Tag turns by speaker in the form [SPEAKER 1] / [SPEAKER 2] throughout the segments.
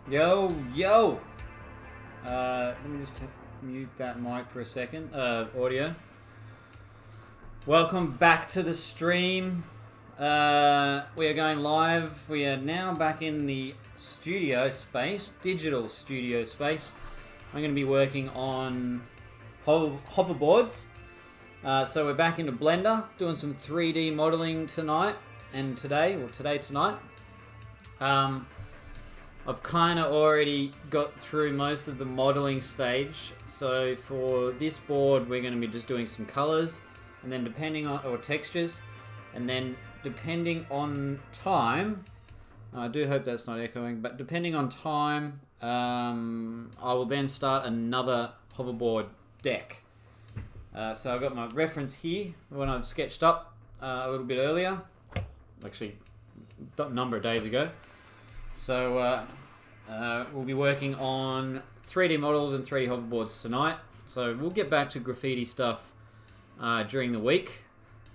[SPEAKER 1] Yo, yo! Let me just mute that mic for a second. Audio. Welcome back to the stream. We are going live. We are now back in the studio space, digital studio space. I'm going to be working on hoverboards. So we're back into Blender, doing some 3D modeling tonight and tonight. I've kind of already got through most of the modeling stage. So for this board, we're going to be just doing some colors, and then or textures, and then depending on time, I do hope that's not echoing, but depending on time, I will then start another hoverboard deck. So I've got my reference here, when I've sketched up a little bit earlier, actually a number of days ago. So we'll be working on 3D models and 3D hoverboards tonight. So we'll get back to graffiti stuff during the week.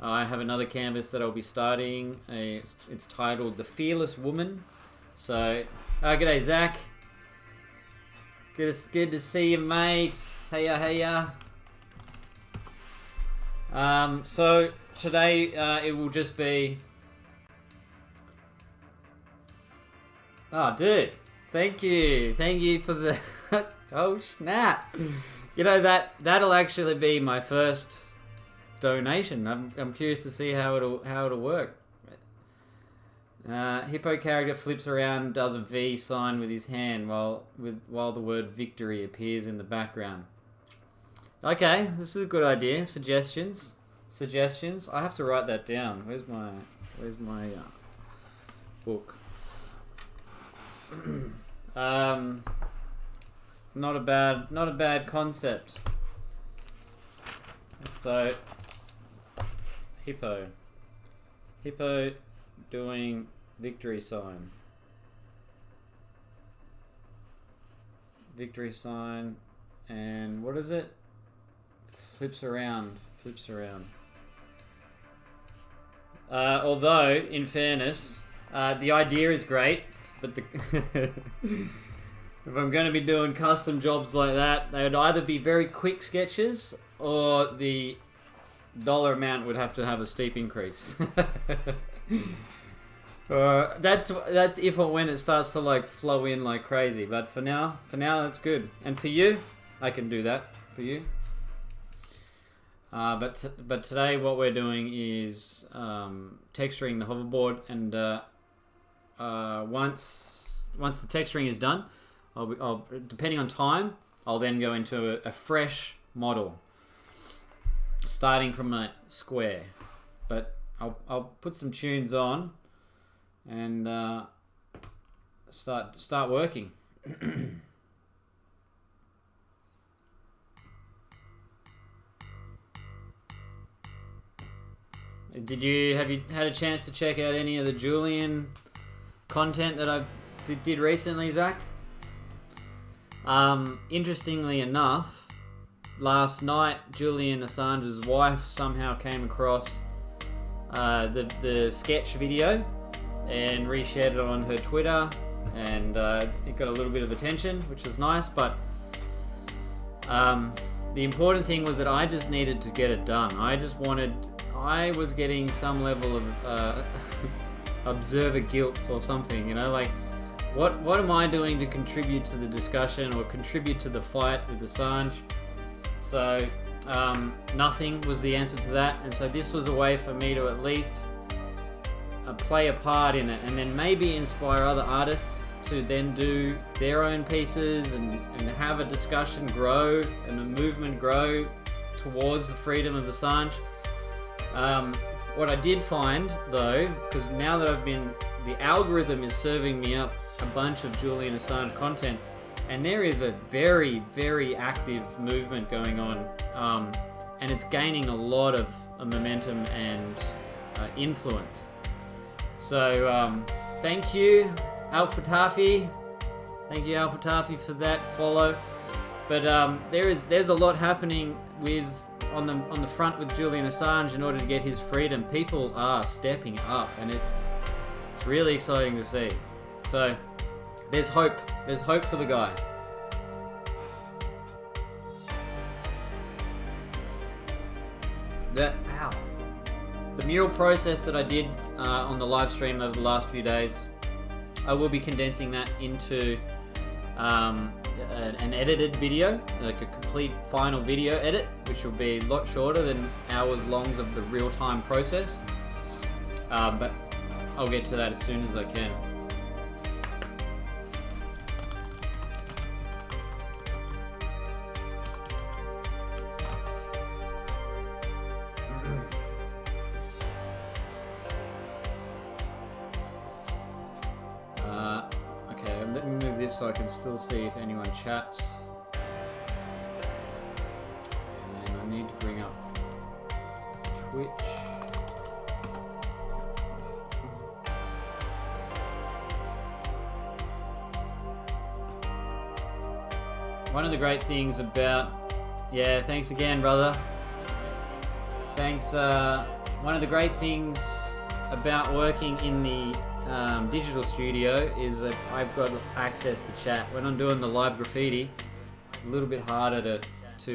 [SPEAKER 1] I have another canvas that I'll be starting. It's titled The Fearless Woman. So, g'day Zach. Good to see you, mate. Heya. So today it will just be... Oh, dude. Thank you for the... Oh, snap. You know, that'll actually be my first donation. I'm curious to see how it'll work. Hippo character flips around, does a V sign with his hand while the word victory appears in the background. Okay, this is a good idea. Suggestions. I have to write that down. Where's my book? Not a bad concept. So, hippo doing victory sign, and what is it? Flips around. Although, in fairness, the idea is great, but if I'm going to be doing custom jobs like that, they would either be very quick sketches or the dollar amount would have to have a steep increase. That's if or when it starts to like flow in like crazy. But for now that's good. And for you, I can do that for you. But today what we're doing is texturing the hoverboard, and once the texturing is done, I'll depending on time, I'll then go into a fresh model, starting from a square. But I'll put some tunes on and start working. Have you had a chance to check out any of the Julian content that I did recently, Zach? Interestingly enough, last night Julian Assange's wife somehow came across the sketch video and reshared it on her Twitter, and it got a little bit of attention, which was nice. But the important thing was that I just needed to get it done. I was getting some level of observer guilt or something, you know, like what am I doing to contribute to the discussion or contribute to the fight with Assange? So nothing was the answer to that, and so this was a way for me to at least play a part in it, and then maybe inspire other artists to then do their own pieces and have a discussion grow and a movement grow towards the freedom of Assange. What I did find though, because now that the algorithm is serving me up a bunch of Julian Assange content, and there is a very, very active movement going on, and it's gaining a lot of momentum and influence. So thank you, Al Fatafi. Thank you, Al Fatafi, for that follow. But there's a lot happening on the front with Julian Assange in order to get his freedom. People are stepping up, and it's really exciting to see. So there's hope. There's hope for the guy. The mural process that I did on the live stream over the last few days, I will be condensing that into an edited video, like a complete final video edit, which will be a lot shorter than hours long of the real-time process. But I'll get to that as soon as I can. Okay, let me move this so I can still see if anyone chats. And I need to bring up Twitch. One of the great things about... Yeah, thanks again, brother. Thanks. One of the great things about working in the digital studio is that I've got access to chat. When I'm doing the live graffiti, it's a little bit harder to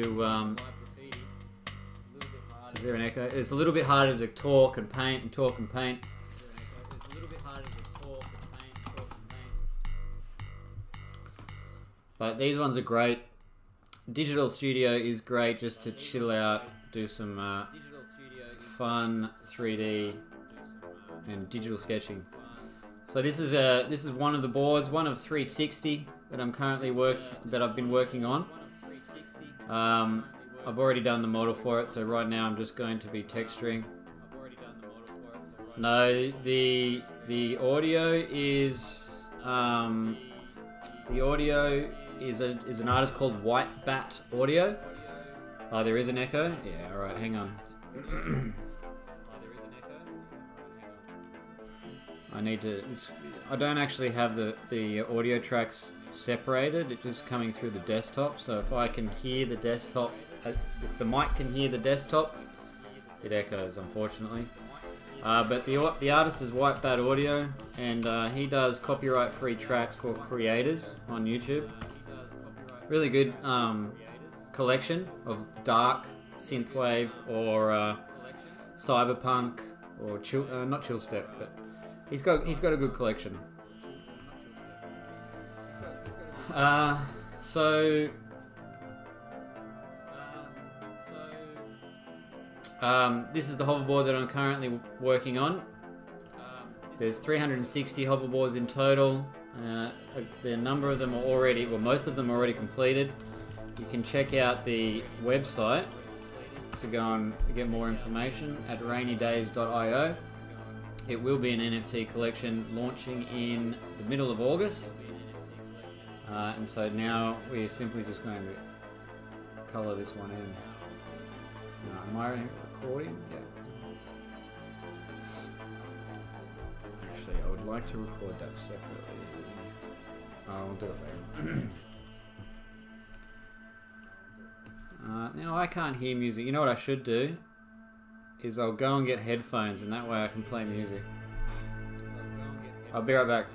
[SPEAKER 1] is there an echo? It's a little bit harder to talk and paint and talk and paint. But these ones are great. Digital studio is great just to chill out, do some fun 3D and digital sketching. So this is one of the boards, one of 360 that I'm currently I've been working on. I've already done the model for it, so right now I'm just going to be texturing. No, the audio is an artist called White Bat Audio. There is an echo. Yeah, all right, hang on. I don't actually have the audio tracks separated. It's just coming through the desktop. So if I can hear the desktop, if the mic can hear the desktop, it echoes, unfortunately. But the artist is White Bat Audio, and he does copyright-free tracks for creators on YouTube. Really good collection of dark synthwave or cyberpunk or not chill step, but he's got a good collection. This is the hoverboard that I'm currently working on. There's 360 hoverboards in total. The number of them are already, well, most of them are already completed. You can check out the website to go and get more information at rainydays.io. It will be an NFT collection launching in the middle of August. And so now we're simply just going to color this one in. Am I recording? Yeah. Actually, I would like to record that separately. I'll do it later. Now I can't hear music. You know what I should do? Is I'll go and get headphones, and that way I can play music. I'll be right back.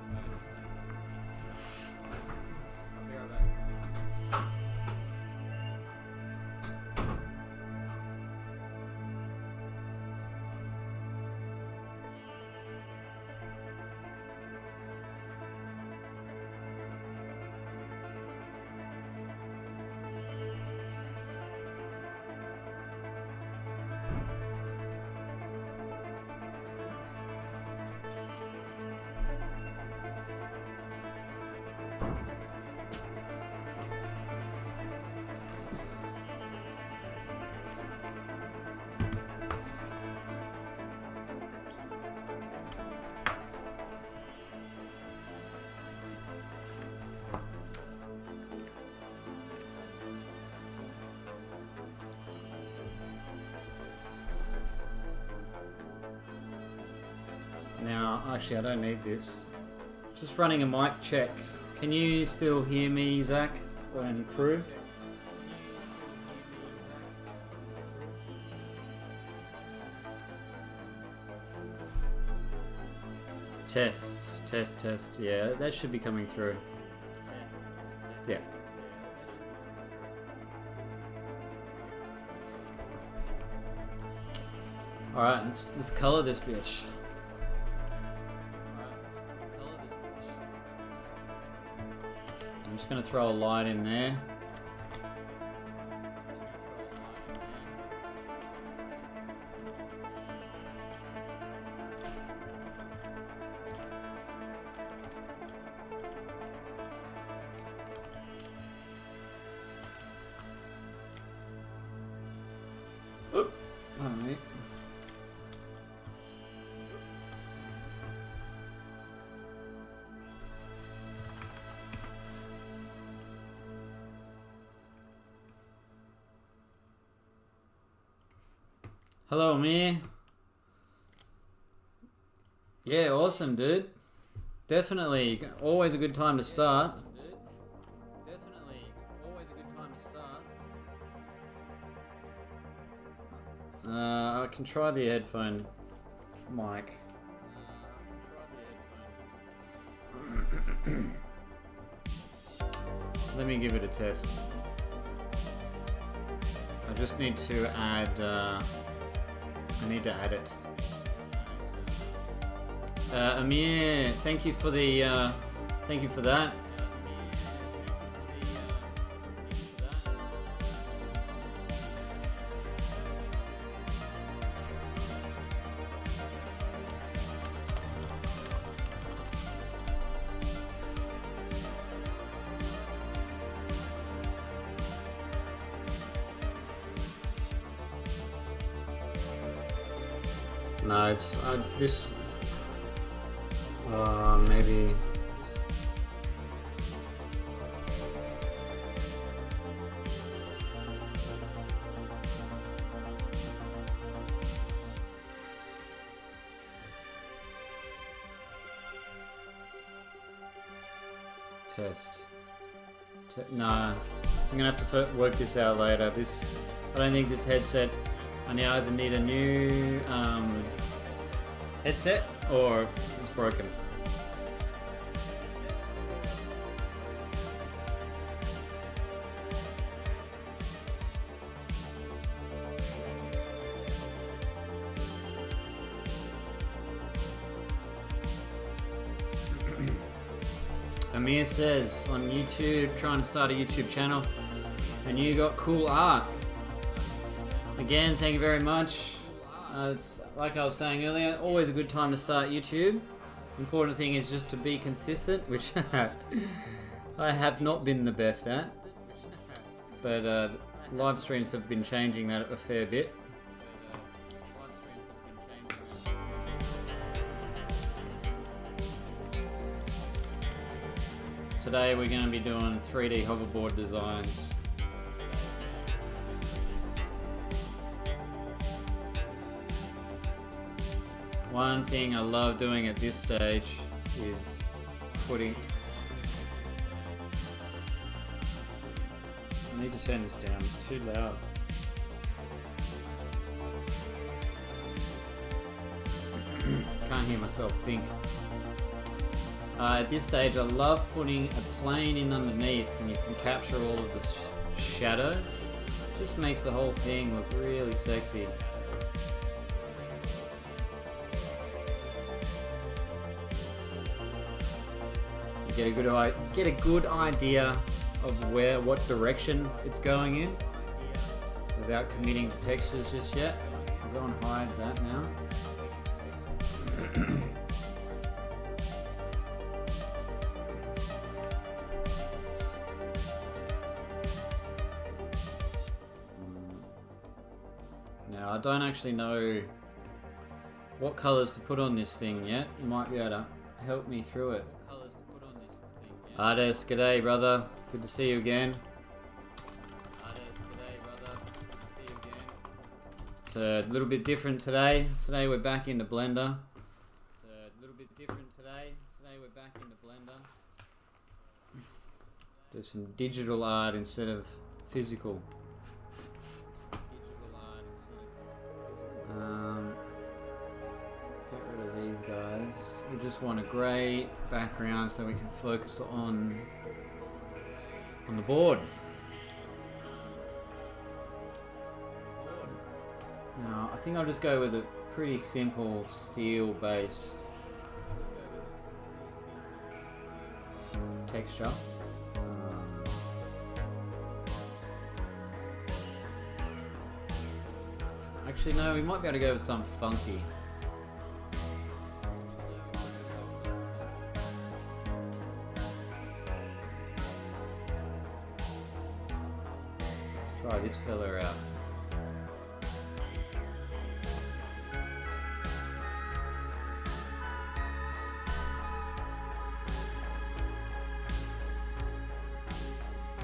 [SPEAKER 1] Now, actually I don't need this. Just running a mic check. Can you still hear me, Zach? And crew? Test. Yeah, that should be coming through. Yeah. All right, let's color this bitch. I'm just gonna throw a light in there. Pardon me. Hello, me. Yeah, awesome, dude. Definitely, always a good time to start. I can try the headphone mic. Let me give it a test. I just need to add. I need to add it. Amir, thank you for the. Thank you for that. No, it's this. Maybe. Test. Nah, I'm gonna have to work this out later. I don't think this headset. I now either need a new headset or it's broken. Amir says on YouTube, trying to start a YouTube channel, and you got cool art. Again, thank you very much. It's like I was saying earlier, always a good time to start YouTube. Important thing is just to be consistent, which I have not been the best at. But live streams have been changing that a fair bit. Today we're going to be doing 3D hoverboard designs. One thing I love doing at this stage is putting... I need to turn this down, it's too loud. Can't hear myself think. At this stage I love putting a plane in underneath and you can capture all of the shadow. It just makes the whole thing look really sexy. Get a good idea of what direction it's going in without committing to textures just yet. I'll go and hide that now. Now I don't actually know what colors to put on this thing yet. You might be able to help me through it. Artist, g'day brother. Good to see you again. It's a little bit different today. Today we're back into Blender. Do some digital art instead of physical. Get rid of these guys. We'll just want a grey background so we can focus on the board. Now, I think I'll just go with a pretty simple steel-based texture. Actually, no, we might be able to go with something funky. Let's try this fella out.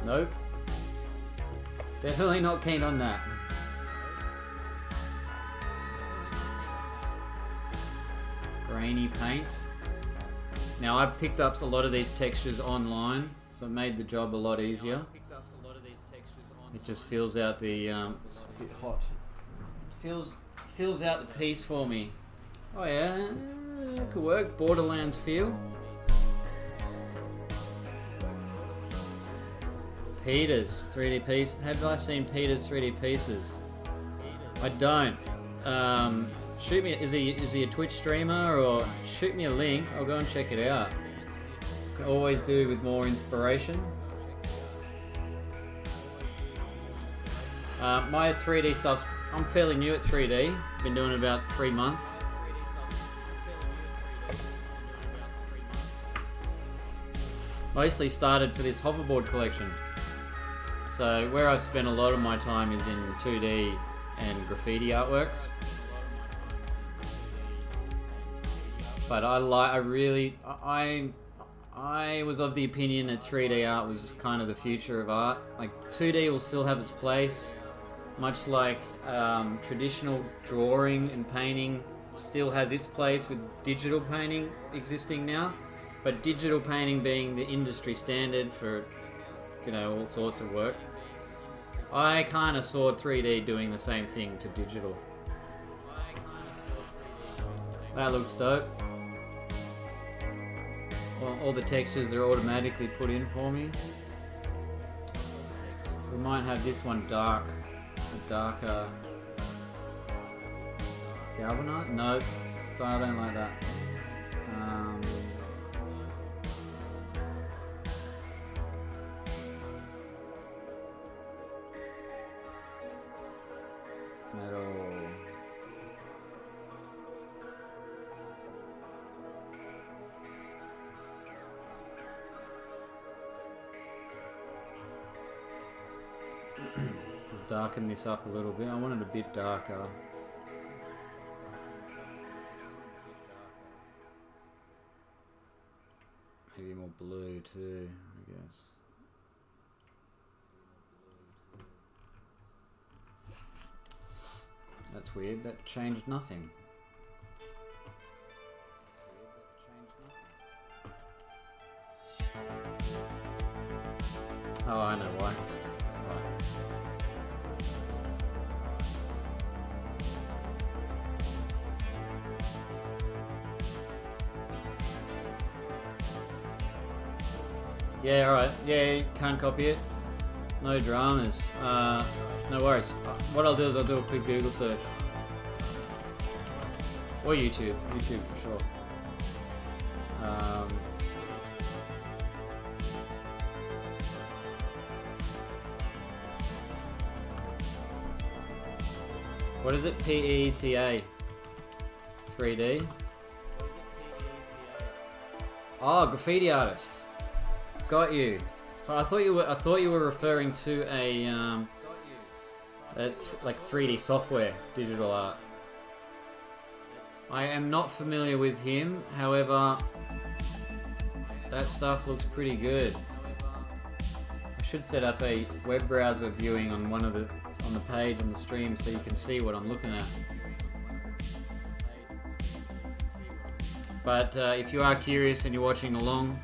[SPEAKER 1] Nope. Definitely not keen on that. Grainy paint. Now I've picked up a lot of these textures online, so it made the job a lot easier. It just fills out the it's a bit hot. It fills out the piece for me. Oh yeah, that could work. Borderlands feel. Peter's 3D piece. Have I seen Peter's 3D pieces? I don't. Shoot me. Is he a Twitch streamer, or shoot me a link? I'll go and check it out. Can always do with more inspiration. My 3D stuff. I'm fairly new at 3D. Been doing it about 3 months. Mostly started for this hoverboard collection. So where I've spent a lot of my time is in 2D and graffiti artworks. But I was of the opinion that 3D art was kind of the future of art. Like 2D will still have its place, much like traditional drawing and painting still has its place with digital painting existing now. But digital painting being the industry standard for, you know, all sorts of work. I kind of saw 3D doing the same thing to digital. That looks dope. Well, all the textures are automatically put in for me. We might have this one dark, a darker galvanite. Nope, I don't like that. Metal. Darken this up a little bit. I want it a bit darker. Maybe more blue too, I guess. That's weird. That changed nothing. Oh, I know why. Right. Yeah, alright. Yeah, can't copy it. No dramas. No worries. What I'll do is I'll do a quick Google search. Or YouTube. YouTube for sure. What is it? PETA 3D. Oh, graffiti artist. Got you. So I thought you were referring to a like 3D software, digital art. I am not familiar with him. However, that stuff looks pretty good. I should set up a web browser viewing on on the page on the stream so you can see what I'm looking at. But if you are curious and you're watching along,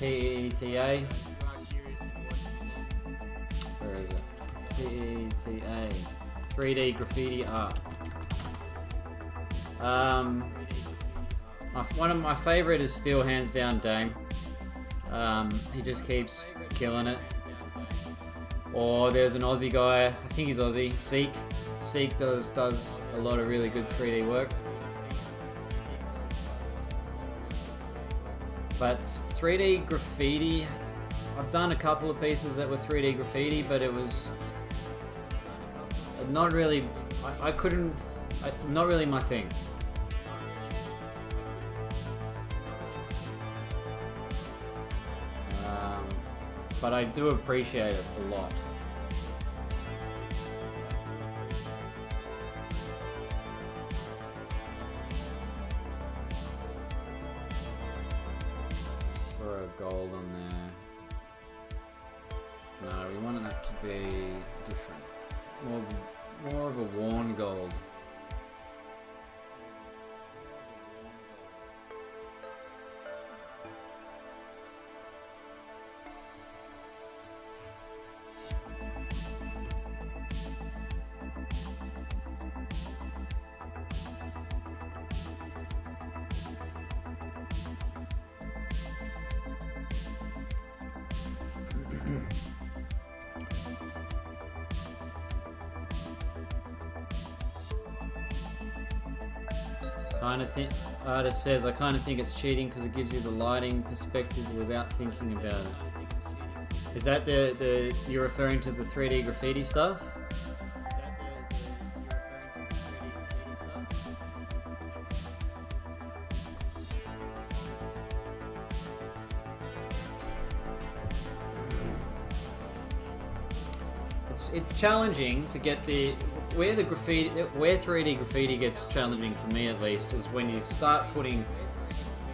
[SPEAKER 1] PETA. Where is it? PETA. 3D graffiti art. One of my favorite is still hands down Dame. He just keeps killing it. Or there's an Aussie guy, I think he's Aussie, Seek. Seek does a lot of really good 3D work. But 3D graffiti, I've done a couple of pieces that were 3D graffiti, but it was not really, not really my thing. But I do appreciate it a lot. Throw a gold on there. No, we wanted that to be different. More of a worn gold. Artist says, I kind of think it's cheating because it gives you the lighting perspective without thinking about it. Is that you're referring to the 3D graffiti stuff? It's challenging to get where 3D graffiti gets challenging for me at least is when you start putting,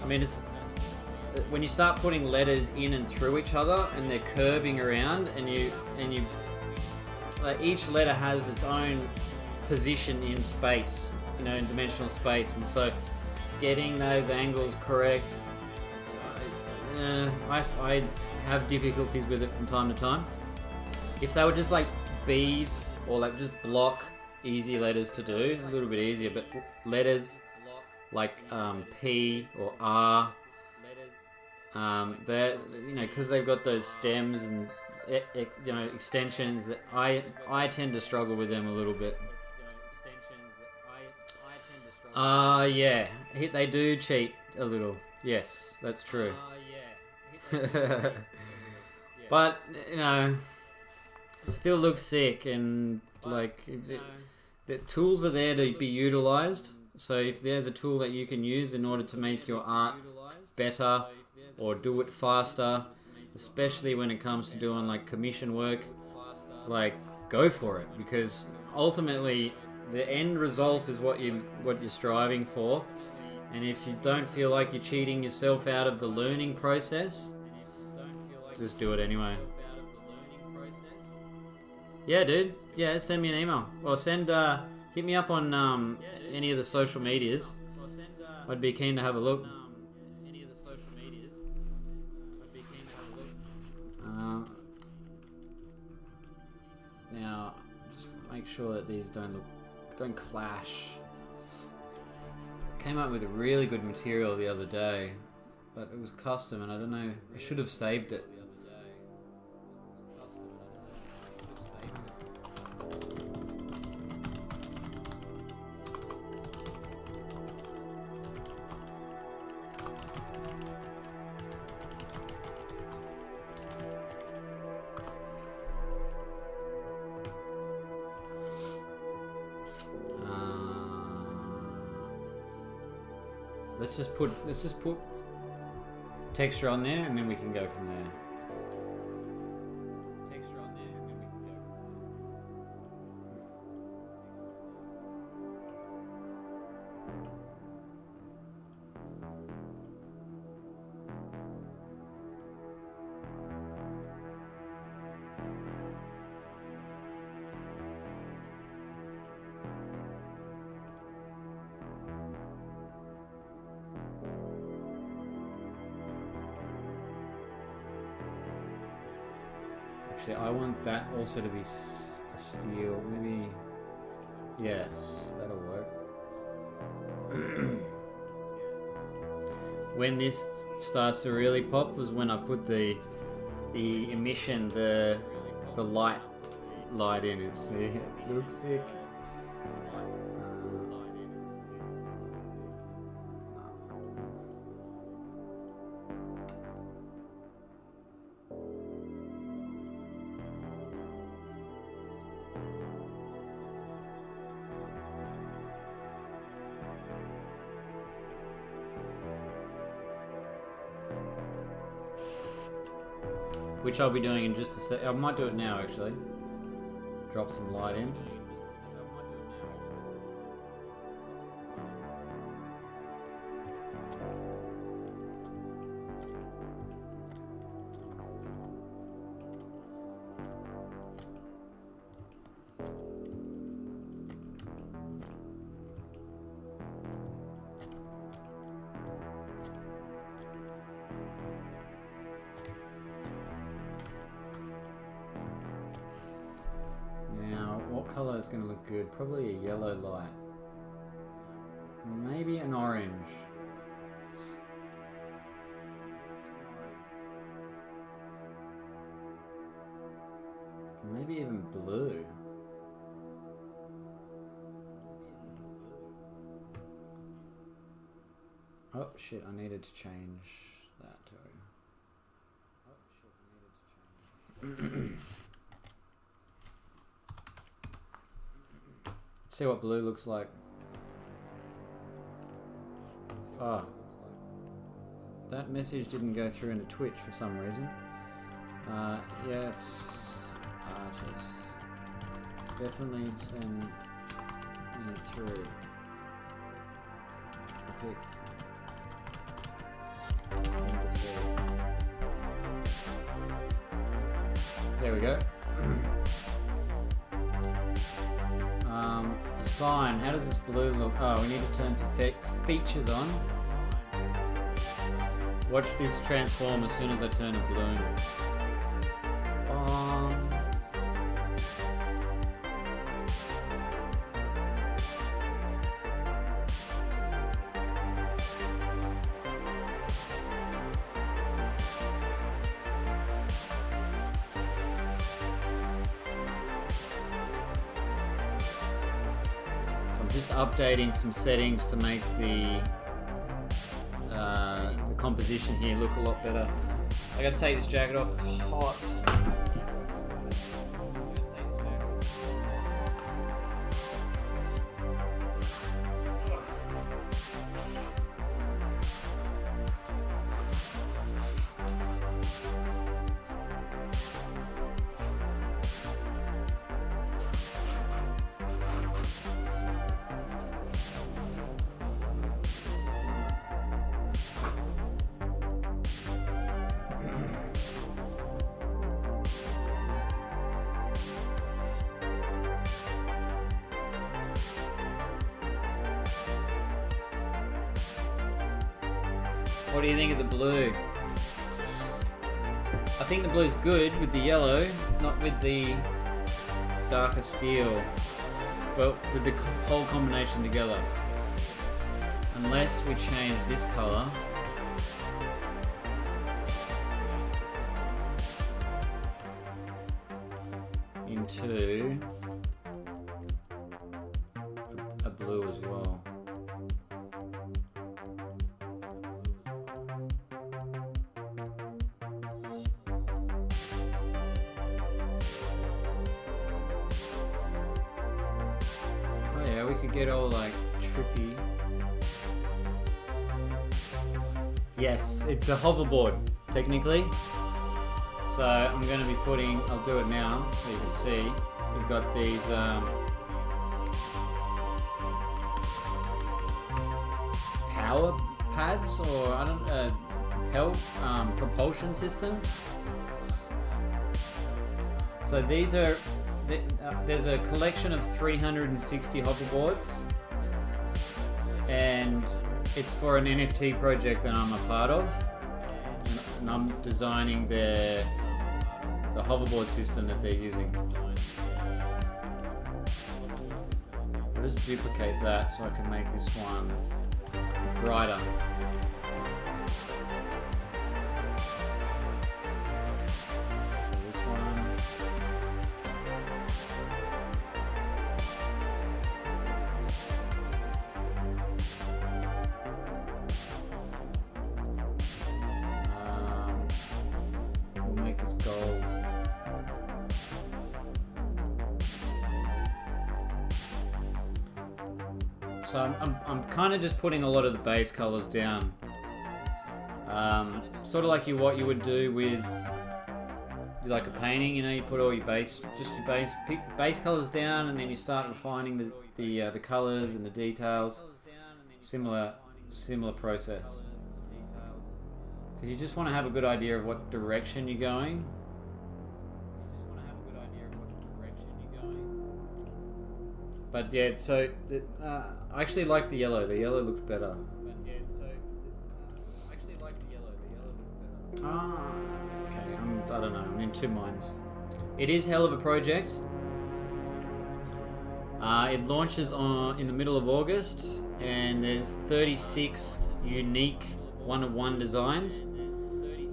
[SPEAKER 1] when you start putting letters in and through each other and they're curving around and you like each letter has its own position in space, in dimensional space, and so getting those angles correct, I have difficulties with it from time to time. If they were just like B's or like just block easy letters to do, a little bit easier, but letters like P or R, they're because they've got those stems and extensions that I tend to struggle with them a little bit. Yeah, they do cheat a little. Yes, that's true. But still looks sick, and like the tools are there to be utilized. So if there's a tool that you can use in order to make your art better or do it faster, especially when it comes to doing like commission work, like go for it, because ultimately the end result is what you're striving for. And if you don't feel like you're cheating yourself out of the learning process, just do it anyway. Yeah, dude. Yeah, send me an email. Or hit me up on any of the social medias. I'd be keen to have a look. Now, just make sure that these don't clash. Came up with a really good material the other day, but it was custom, and I don't know. I should have saved it. Let's just put texture on there, and then we can go from there. I want that also to be a steel. Maybe. Yes, that'll work. when this starts to really pop was when I put the emission, the light in it. See, it looks sick. Which I'll be doing in just a sec. I might do it now actually. Drop some light in. What colour is going to look good? Probably a yellow light. Maybe an orange. Maybe even blue. Oh shit, I needed to change that too. See what blue looks like. Ah, that message didn't go through into Twitch for some reason. Yes, artist. Definitely send me through a pic. There we go. A sign. How does this blue look? Oh, we need to turn some features on. Watch this transform as soon as I turn a balloon. Just updating some settings to make the composition here look a lot better. I gotta take this jacket off, it's hot. What do you think of the blue? I think the blue's good with the yellow, not with the darker steel. Well, with the whole combination together. Unless we change this colour. Into a blue as well. We could get all like trippy. Yes, it's a hoverboard technically. So I'm going to be putting, I'll do it now so you can see. We've got these power pads, or I don't propulsion systems. So these are there's a collection of 360 hoverboards, and it's for an NFT project that I'm a part of, and I'm designing the hoverboard system that they're using. I'll just duplicate that so I can make this one brighter. So I'm kind of just putting a lot of the base colors down. Sort of like what you would do with like a painting, you know, you put all your base colors down, and then you start refining the colors and the details. Similar process. Because you just want to have a good idea of what direction you're going. But yeah, so I actually like the yellow. The yellow looks better. Ah, okay. I don't know. I'm in two minds. It is hell of a project. It launches in the middle of August, and there's 36 unique one-of-one designs,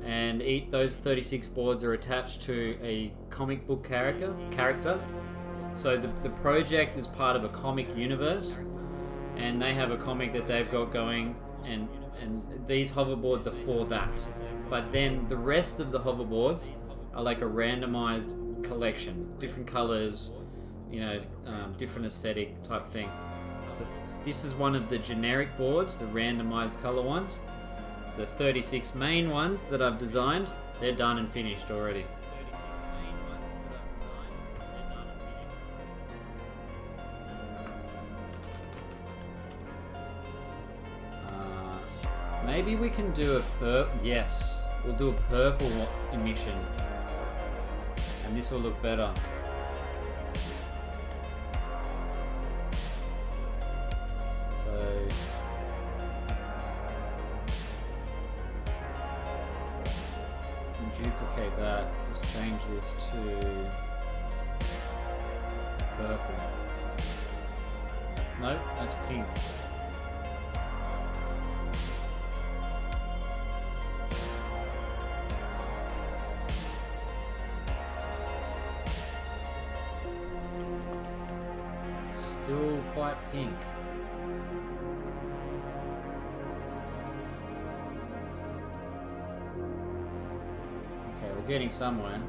[SPEAKER 1] and those 36 boards are attached to a comic book character. So the project is part of a comic universe, and they have a comic that they've got going, and these hoverboards are for that. But then the rest of the hoverboards are like a randomized collection, different colors, you know, different aesthetic type thing. So this is one of the generic boards, the randomized color ones. The 36 main ones that I've designed, they're done and finished already. Maybe we can do yes, we'll do a purple emission, and this will look better. So duplicate that. Let's change this to purple. Nope, that's pink. Still quite pink. Okay, we're getting somewhere.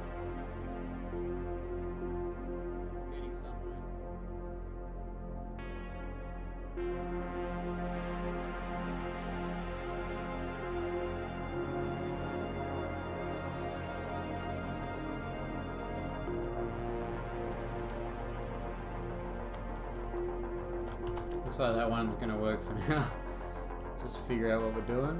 [SPEAKER 1] Looks like that one's gonna work for now. Just figure out what we're doing.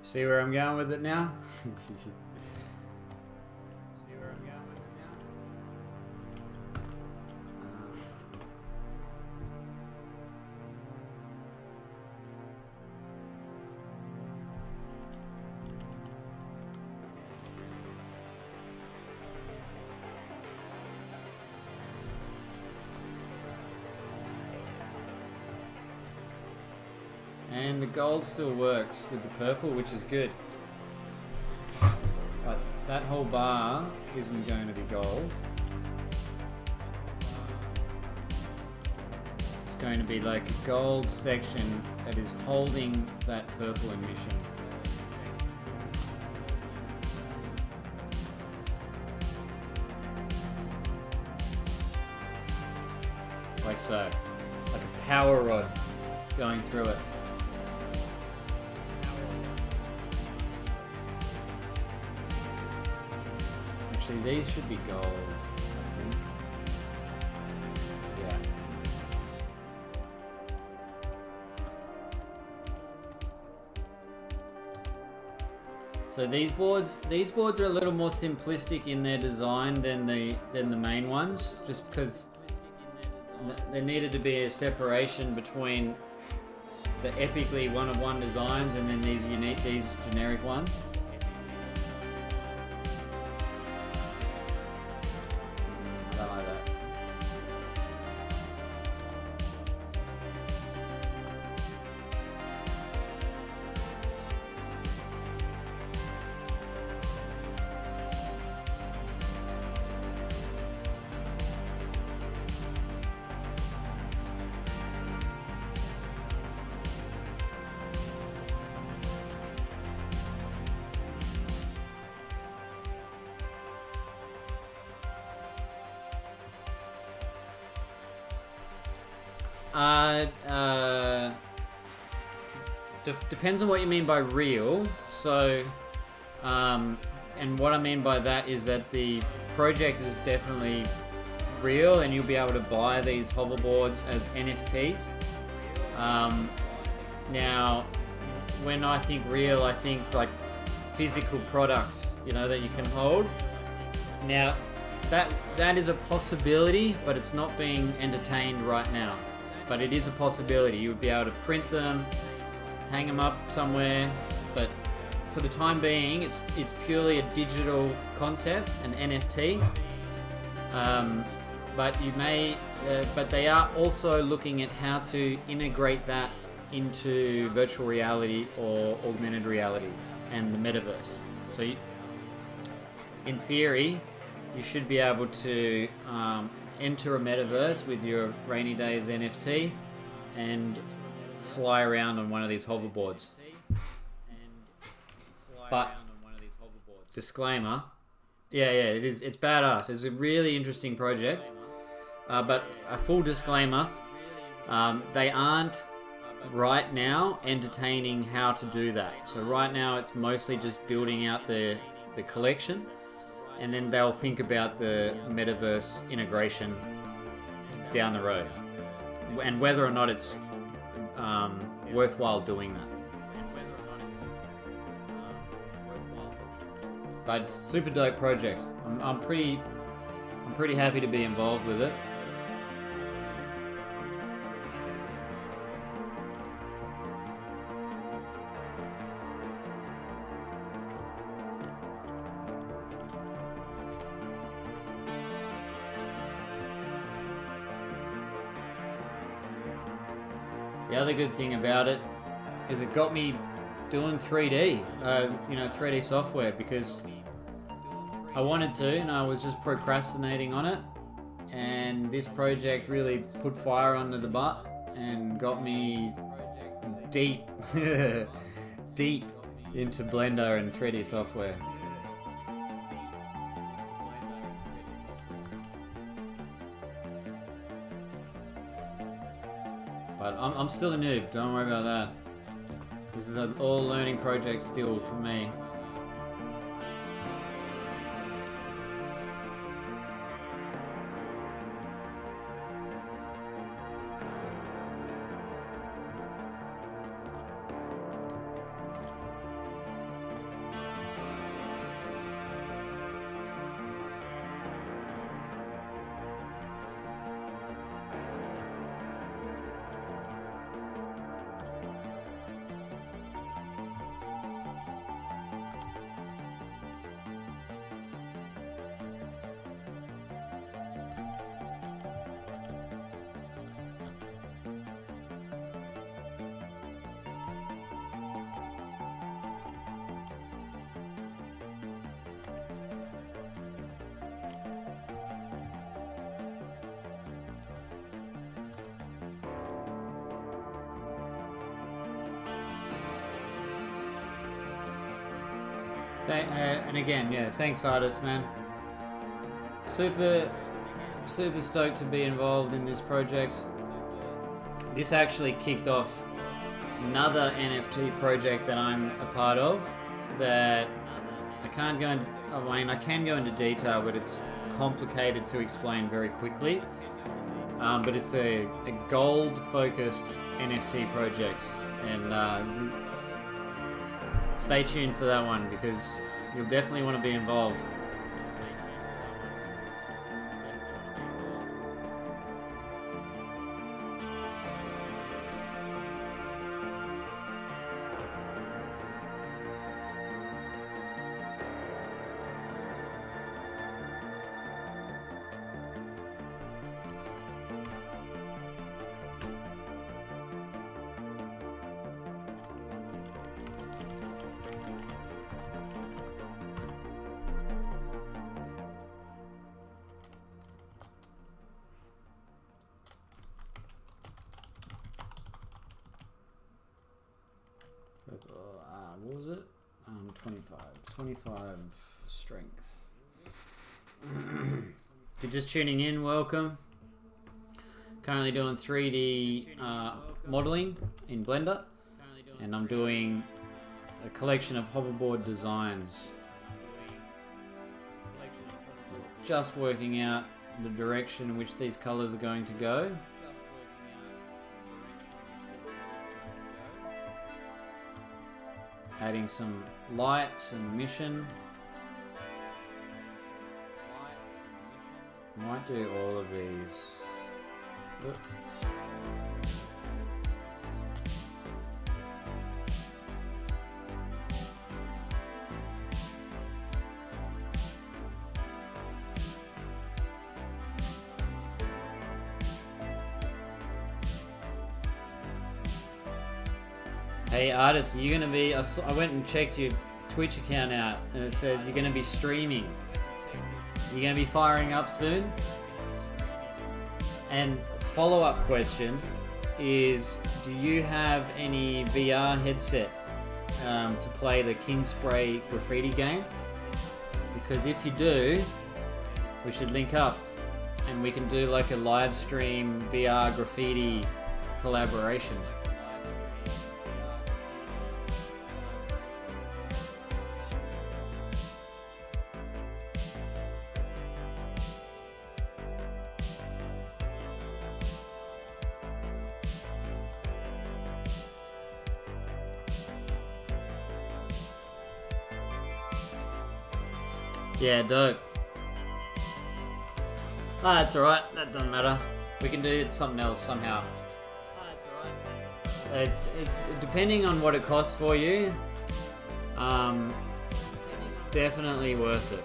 [SPEAKER 1] See where I'm going with it now? And the gold still works with the purple, which is good. But that whole bar isn't going to be gold. It's going to be like a gold section that is holding that purple emission. like so, like a power rod going through it. Actually, these should be gold, I think. Yeah. So these boards are a little more simplistic in their design than the main ones, just because there needed to be a separation between the epically one-of-one designs and then these generic ones. I don't like that. Depends on what you mean by real. So, and what I mean by that is that the project is definitely real, and you'll be able to buy these hoverboards as NFTs. Now, when I think real, I think like physical product, you know, that you can hold. Now, that is a possibility, but it's not being entertained right now. But it is a possibility. You would be able to print them, hang them up somewhere, but for the time being, it's purely a digital concept, an NFT. But they are also looking at how to integrate that into virtual reality or augmented reality and the metaverse. So, in theory, you should be able to enter a metaverse with your Rainy Days NFT and fly around on one of these hoverboards. But disclaimer, it is. It's badass. It's a really interesting project. But a full disclaimer, they aren't right now entertaining how to do that. So right now it's mostly just building out the collection, and then they'll think about the metaverse integration down the road, and whether or not it's worthwhile doing that. But it's a super dope project. I'm pretty happy to be involved with it. The other good thing about it is it got me doing 3D, 3D software, because I wanted to, and I was just procrastinating on it. And this project really put fire under the butt and got me deep, deep into Blender and 3D software. But I'm still a noob, don't worry about that. This is an all learning project still for me. And again, thanks artists, man. Super super stoked to be involved in this project. This actually kicked off another NFT project that I'm a part of that I can't go in, I mean, I can go into detail, but it's complicated to explain very quickly. But it's a gold-focused NFT project, and stay tuned for that one because you'll definitely want to be involved. What was it? 25 strength. If you're just tuning in, welcome. Currently doing 3D modeling in Blender, and I'm doing a collection of hoverboard designs. So just working out the direction in which these colors are going to go. Adding some lights and mission. Might do all of these. Oops. Hey artist, are you gonna be? I went and checked your Twitch account out, and it said you're gonna be streaming. You're gonna be firing up soon. And follow-up question is: do you have any VR headset to play the King Spray graffiti game? Because if you do, we should link up, and we can do like a live stream VR graffiti collaboration. Yeah, dope. Ah, that's alright. That doesn't matter. We can do something else somehow. It's depending on what it costs for you. Definitely worth it.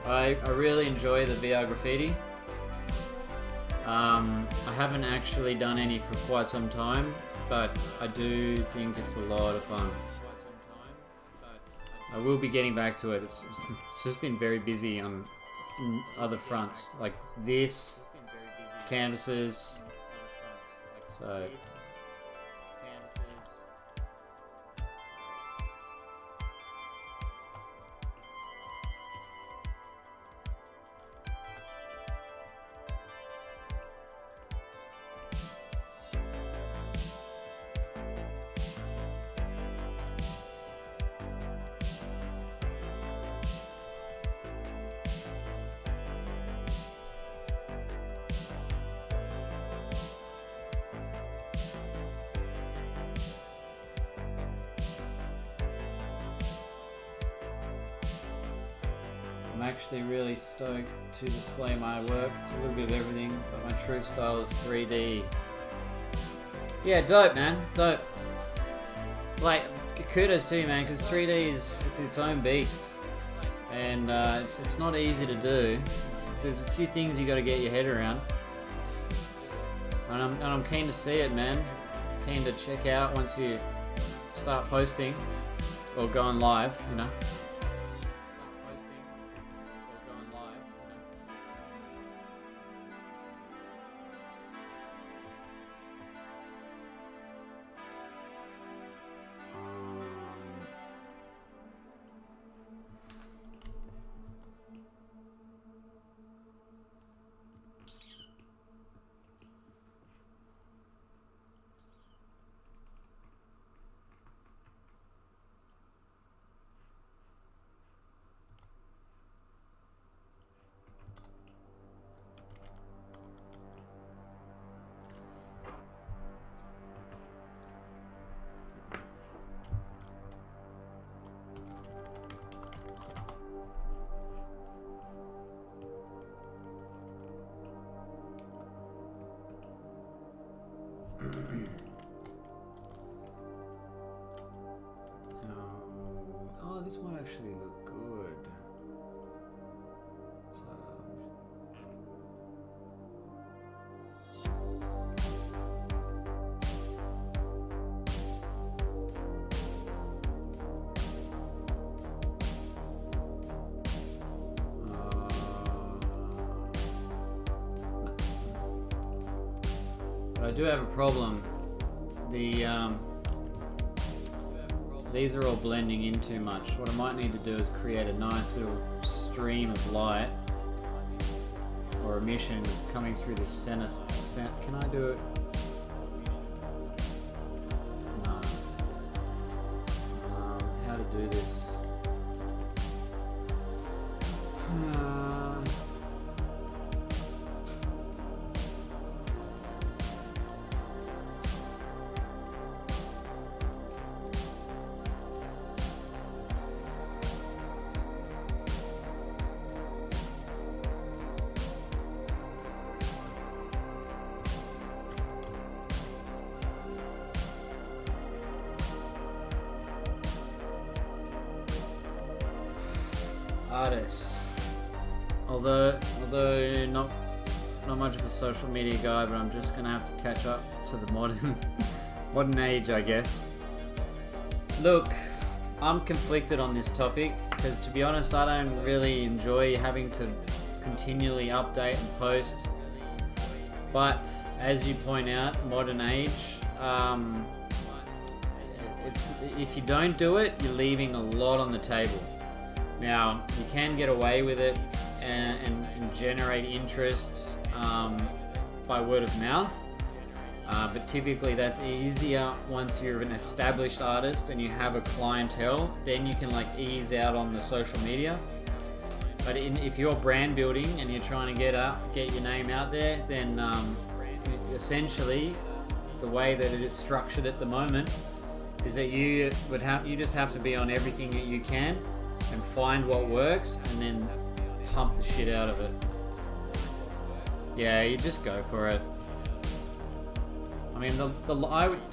[SPEAKER 1] I really enjoy the VR graffiti. I haven't actually done any for quite some time, but I do think it's a lot of fun. I will be getting back to it. It's just been very busy on other fronts, like this, canvases, so... I'm actually really stoked to display my work. It's a little bit of everything, but my true style is 3D. Yeah, dope, man. Dope. Like, kudos to you, man, because 3D is its own beast. And it's not easy to do. There's a few things you got to get your head around. And I'm keen to see it, man. Keen to check out once you start posting or going live, you know. Oh, this might actually look good. So, but I do have a problem. These are all blending in too much. What I might need to do is create a nice little stream of light or emission coming through the center. Can I do it? No. How to do this? Artists. Although not much of a social media guy, but I'm just gonna have to catch up to the modern age, I guess. Look, I'm conflicted on this topic because, to be honest, I don't really enjoy having to continually update and post. But as you point out, modern age, if you don't do it, you're leaving a lot on the table. Now, you can get away with it and generate interest by word of mouth, but typically that's easier once you're an established artist and you have a clientele. Then you can like ease out on the social media. But if you're brand building and you're trying to get your name out there, then essentially the way that it is structured at the moment is that you just have to be on everything that you can and find what works and then pump the shit out of it. Yeah, you just go for it. I mean,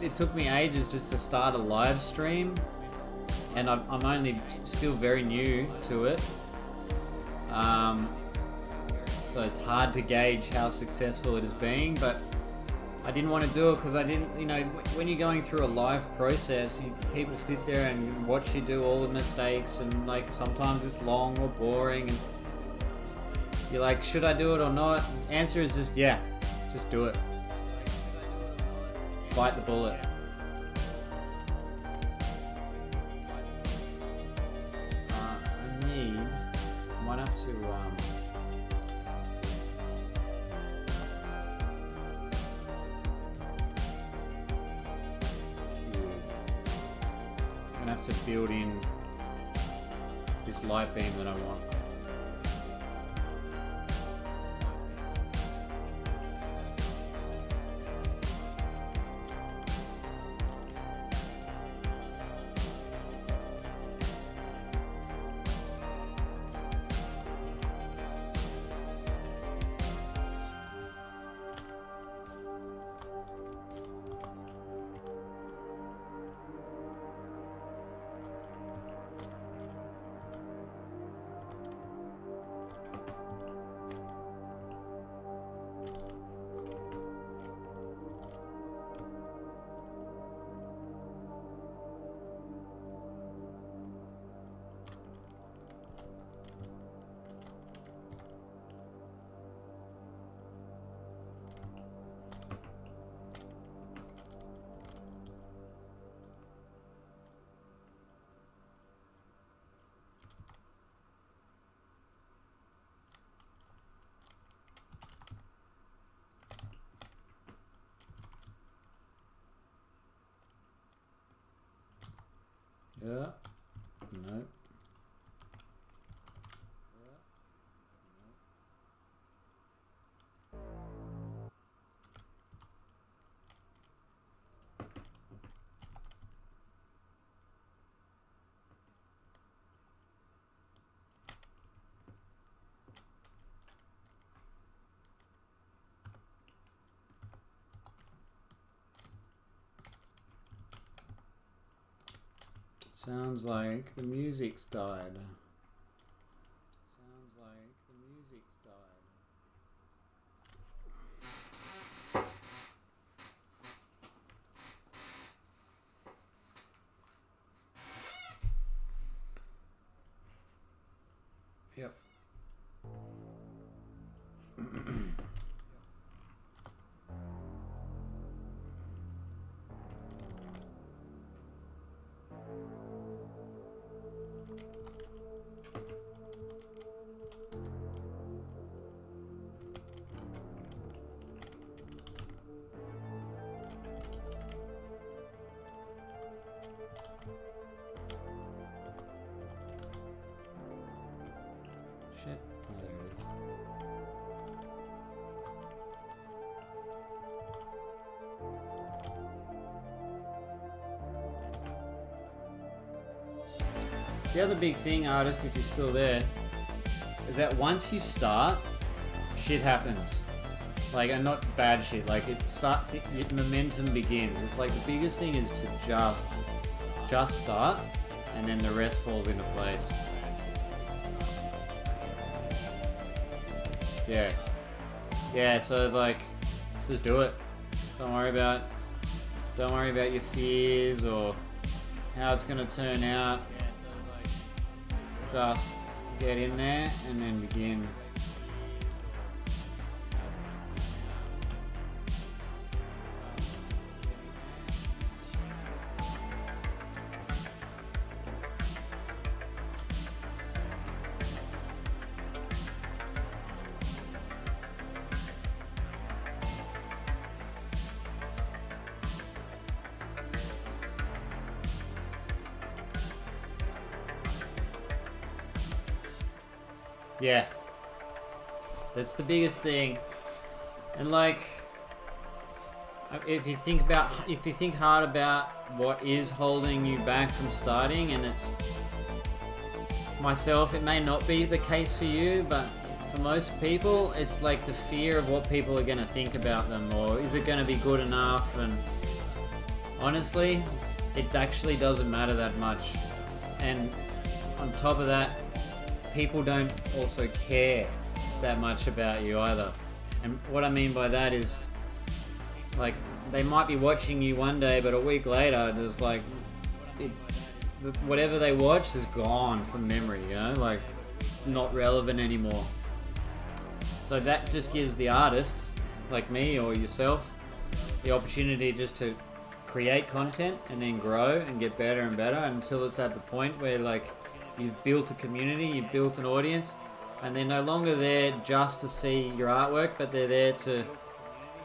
[SPEAKER 1] it took me ages just to start a live stream, and I'm only still very new to it. So it's hard to gauge how successful it is being, but I didn't want to do it because I didn't, when you're going through a live process, people sit there and watch you do all the mistakes, and like sometimes it's long or boring, and you're like, should I do it or not? Answer is just yeah, just do it. Bite the bullet. I might have to I'm gonna have to build in this light beam that I want. Yeah. No. Sounds like the music's died. Sounds like the music's died. Yep. Shit. Oh, there it is. The other big thing, artists, if you're still there, is that once you start, shit happens. Like, and not bad shit. Like, momentum begins. It's like the biggest thing is to just start, and then the rest falls into place. Yeah, so like, just do it. Don't worry about your fears or how it's gonna turn out. Just get in there and then begin. Yeah, that's the biggest thing. And like, if you think hard about what is holding you back from starting, and it's myself, it may not be the case for you, but for most people, it's like the fear of what people are going to think about them, or is it going to be good enough? And honestly, it actually doesn't matter that much. And on top of that, people don't also care that much about you either. And what I mean by that is, like, they might be watching you one day, but a week later, there's like, whatever they watched is gone from memory, you know? Like, it's not relevant anymore. So that just gives the artist, like me or yourself, the opportunity just to create content and then grow and get better and better until it's at the point where, like, you've built a community, you've built an audience, and they're no longer there just to see your artwork, but they're there to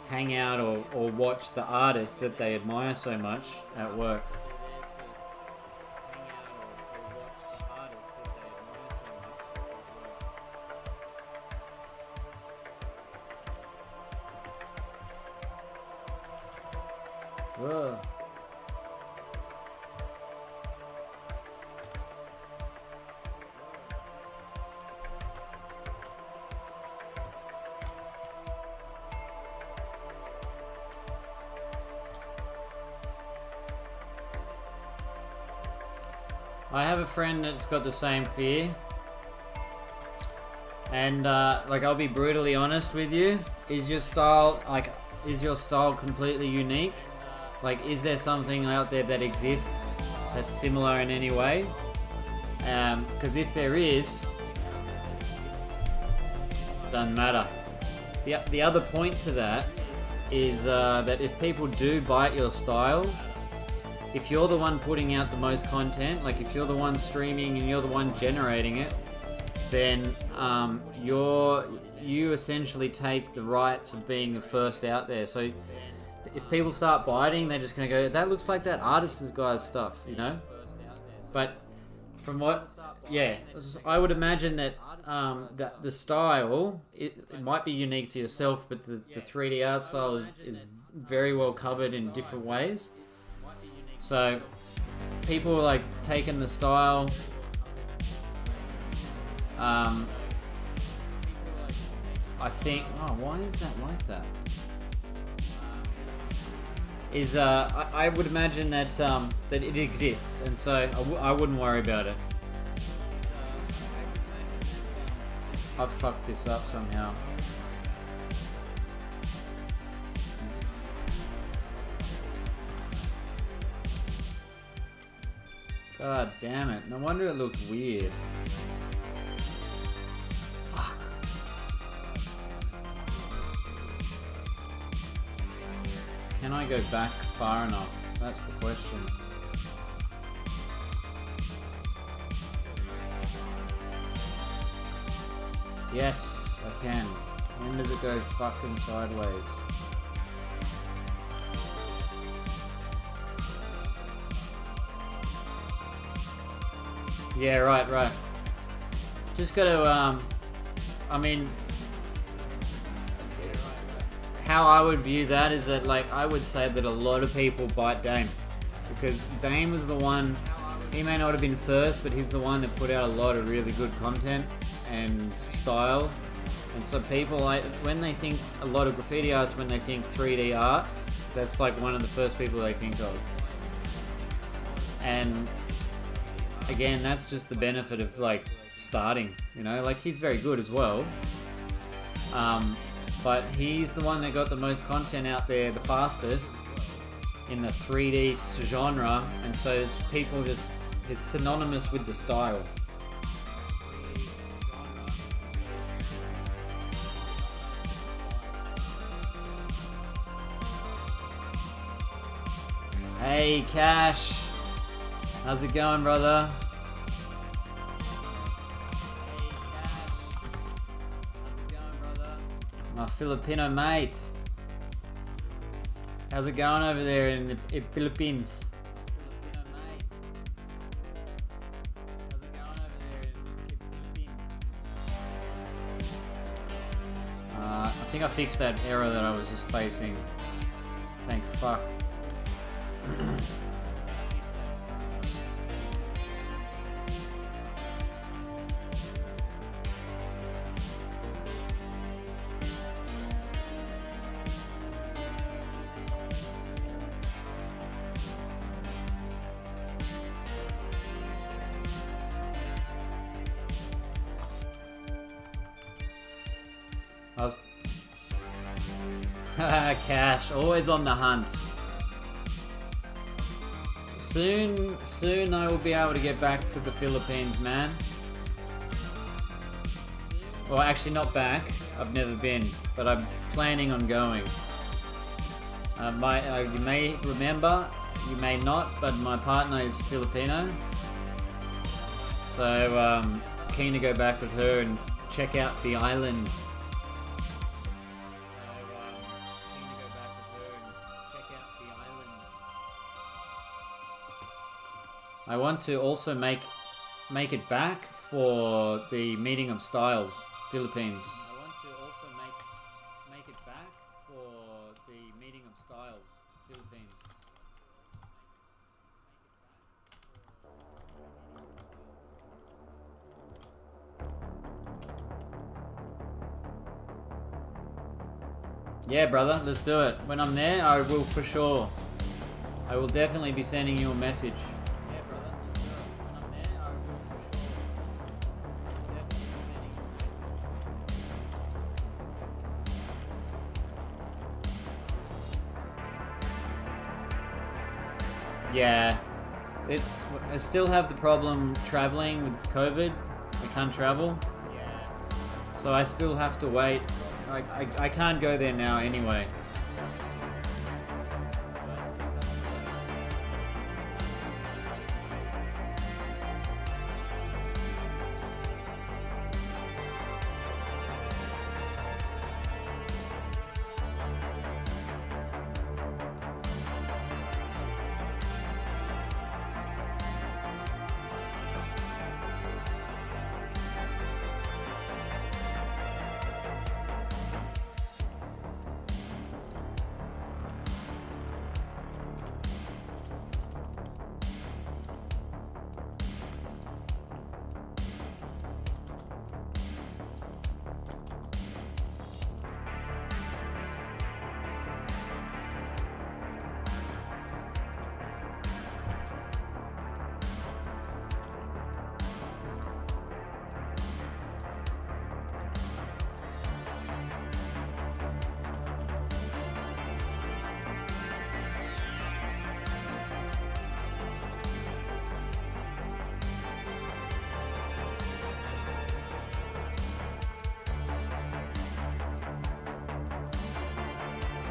[SPEAKER 1] hang out or watch the artist that they admire so much at work. Whoa. I have a friend that's got the same fear, and like, I'll be brutally honest with you. Is your style completely unique? Like, is there something out there that exists that's similar in any way? Because if there is, doesn't matter. The other point to that is that if people do bite your style, if you're the one putting out the most content, like if you're the one streaming and you're the one generating it, then you essentially take the rights of being the first out there. So if people start biting, they're just going to go, that looks like that artist's guy's stuff, you know? But from what, yeah, I would imagine that that the style, it might be unique to yourself, but the 3D art style is very well covered in different ways. So people are like taking the style, I think, oh, why is that like that? is I would imagine that that it exists, and so I wouldn't worry about it. I've fucked this up somehow. God damn it. No wonder it looked weird. Fuck. Can I go back far enough? That's the question. Yes, I can. When does it go fucking sideways? Yeah, right. Just gotta, I mean, how I would view that is that, like, I would say that a lot of people bite Dame. Because Dame was the one, he may not have been first, but he's the one that put out a lot of really good content and style. And so people, like, when they think a lot of graffiti artists, when they think 3D art, that's like one of the first people they think of. And again, that's just the benefit of, like, starting, you know, like, he's very good as well, but he's the one that got the most content out there the fastest in the 3D genre, and so it's people just, it's synonymous with the style. Hey Cash, how's it going, brother? My Filipino mate. How's it going over there in the Philippines? Filipino mate. How's it going over there in the Philippines? I think I fixed that error that I was just facing. Thank fuck. Cash, always on the hunt. Soon I will be able to get back to the Philippines, man. Well, actually not back. I've never been, but I'm planning on going. You may remember, you may not, but my partner is Filipino. So keen to go back with her and check out the island. I want to also make it back for the Meeting of Styles, Philippines. I want to also make it back for the Meeting of Styles, Philippines. Yeah, brother, let's do it. When I'm there, I will for sure. I will definitely be sending you a message. Yeah, I still have the problem traveling with COVID. I can't travel. Yeah. So I still have to wait. Like I can't go there now anyway.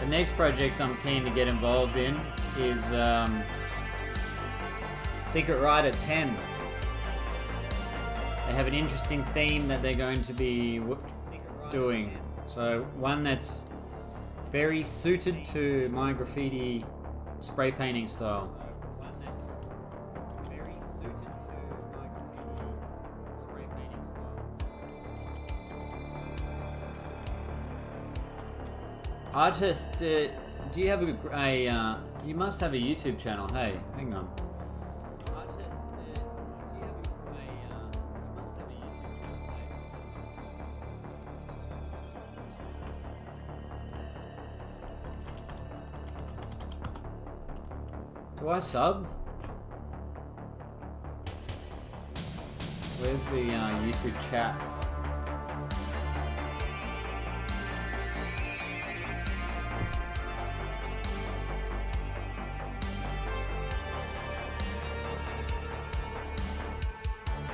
[SPEAKER 1] The next project I'm keen to get involved in is Secret Rider 10. They have an interesting theme that they're going to be doing. So one that's very suited to my graffiti spray painting style. Artist, do you have a you must have a YouTube channel. Hey, hang on. Artist, do you have you must have a YouTube channel. Hey. Do I sub? Where's the YouTube chat?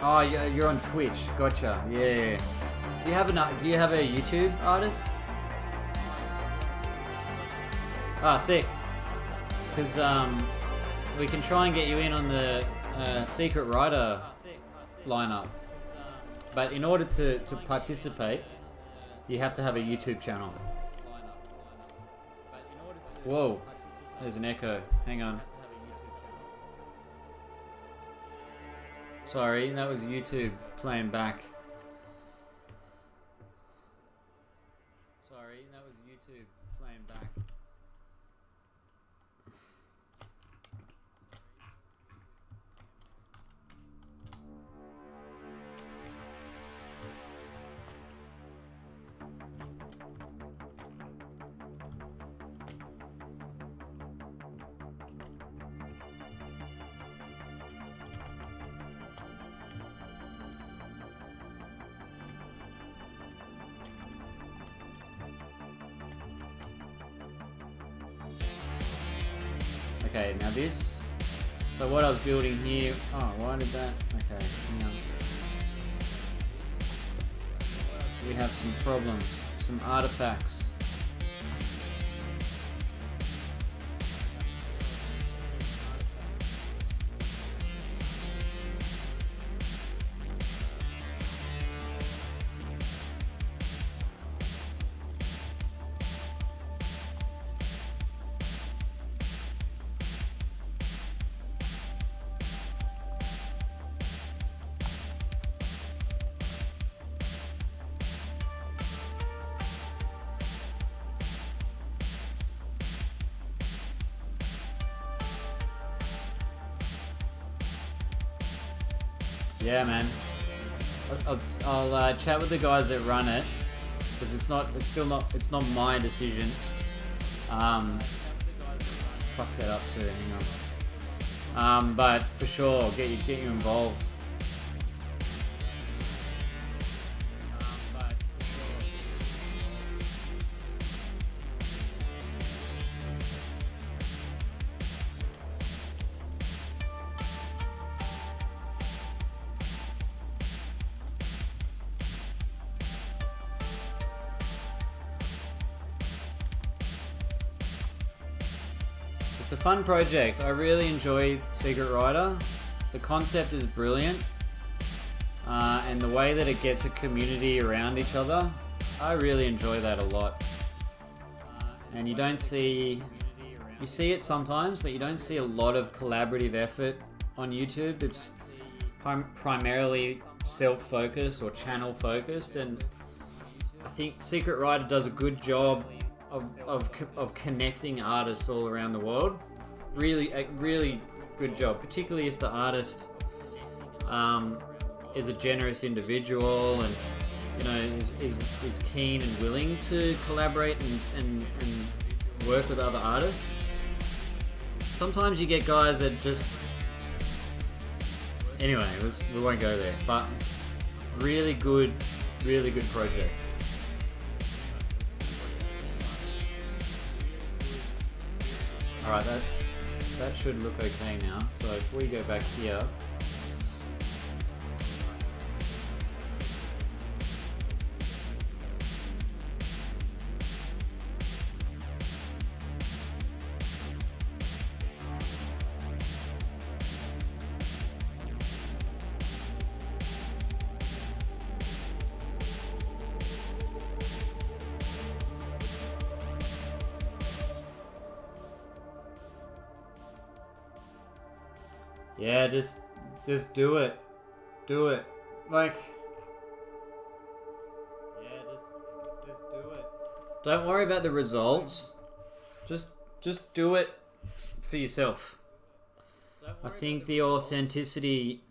[SPEAKER 1] Oh, you're on Twitch. Gotcha. Yeah. Do you have a YouTube, artist? Ah, sick. Because we can try and get you in on the Secret Rider lineup. But in order to participate, you have to have a YouTube channel. Whoa, there's an echo. Hang on. Sorry, that was YouTube playing back. Sorry, that was YouTube playing back. Okay, now this. So what I was building here. Oh, why did that? Okay, hang on. We have some problems, some artifacts. Yeah, man. I'll chat with the guys that run it, because it's not my decision. Fuck that up too. Hang on. But for sure, get you involved. It's a fun project. I really enjoy Secret Rider. The concept is brilliant, and the way that it gets a community around each other, I really enjoy that a lot. And you see it sometimes, but you don't see a lot of collaborative effort on YouTube. It's primarily self-focused or channel-focused, and I think Secret Rider does a good job of connecting artists all around the world. Really good job, particularly if the artist is a generous individual and is keen and willing to collaborate and work with other artists. Sometimes you get guys that just anyway, we won't go there, but really good project. Alright, that should look okay now. So if we go back here, Yeah, just do it. Do it. Like, yeah, just do it. Don't worry about the results. Just do it for yourself. I think the authenticity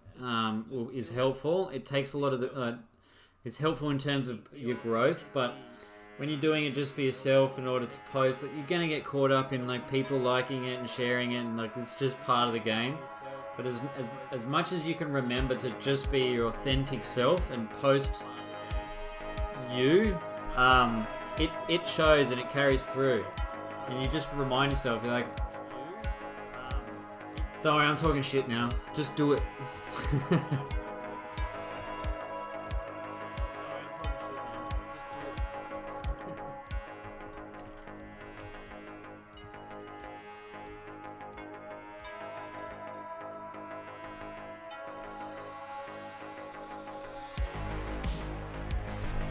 [SPEAKER 1] is helpful. It takes a lot of the. It's helpful in terms of your growth, but when you're doing it just for yourself in order to post, you're gonna get caught up in like people liking it and sharing it, and like it's just part of the game. But as much as you can remember to just be your authentic self and post you, it shows and it carries through. And you just remind yourself, you're like, don't worry, I'm talking shit now. Just do it.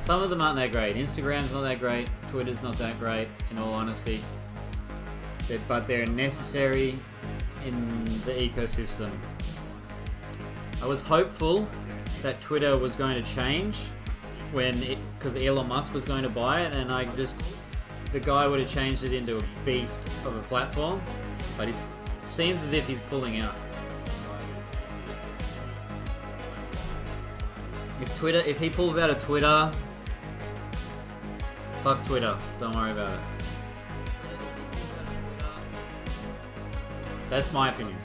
[SPEAKER 1] Some of them aren't that great. Instagram's not that great. Twitter's not that great, in all honesty. But they're necessary in the ecosystem. I was hopeful that Twitter was going to change because Elon Musk was going to buy it, and the guy would have changed it into a beast of a platform, but it seems as if he's pulling out. If he pulls out of Twitter, fuck Twitter. Don't worry about it. That's my opinion.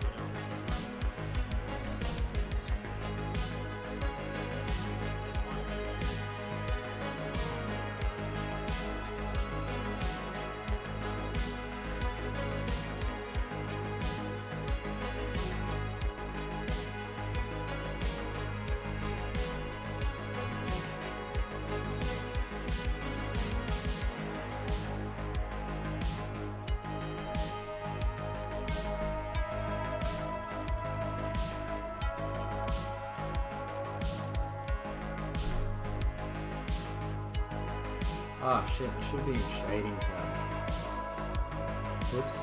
[SPEAKER 1] Ah, shit, it should be in shading tab. Whoops.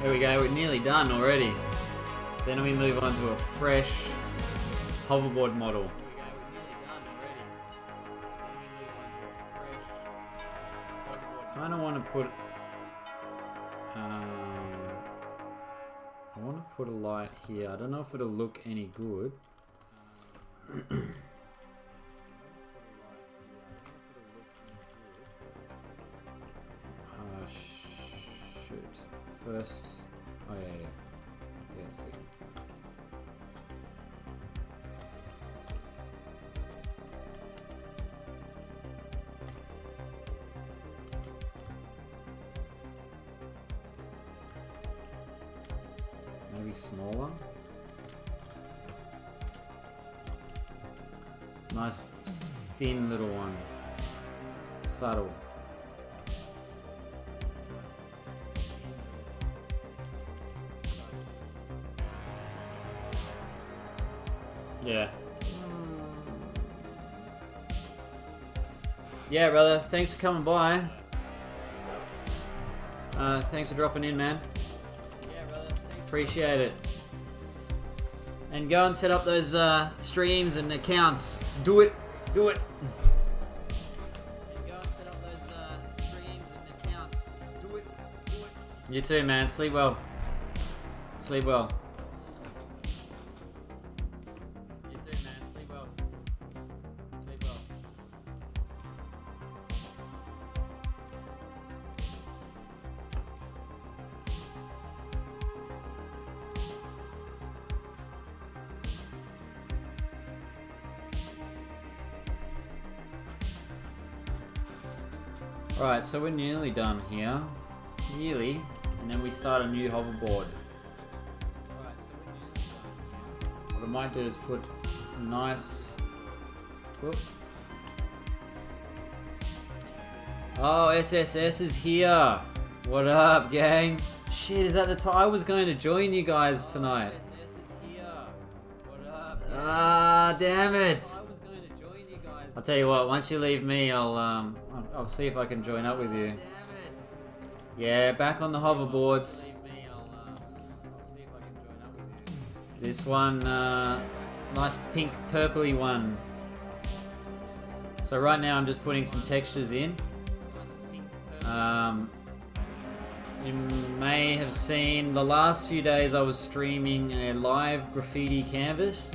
[SPEAKER 1] There we go, we're nearly done already. Then we move on to a fresh hoverboard model. Kind of want to put I want to put a light here. I don't know if it'll look any good. Shoot. First, oh yeah. See. Maybe smaller. Nice, thin little one. Subtle. Yeah. Yeah, brother. Thanks for coming by. Thanks for dropping in, man. Yeah, brother. Appreciate it. And go and set up those streams and accounts. Do it. Do it. And go and set up those streams and accounts. Do it. Do it. You too, man. Sleep well. Sleep well. Right, so we're nearly done here. Nearly. And then we start a new hoverboard. What I might do is put a nice... Whoop. Oh, SSS is here. What up, gang? Shit, is that the time? I was going to join you guys tonight. Ah, damn it. I'll tell you what, once you leave me, I'll see if I can join up with you. Yeah, back on the hoverboards. This one, nice pink purpley one. So right now I'm just putting some textures in. You may have seen the last few days I was streaming a live graffiti canvas.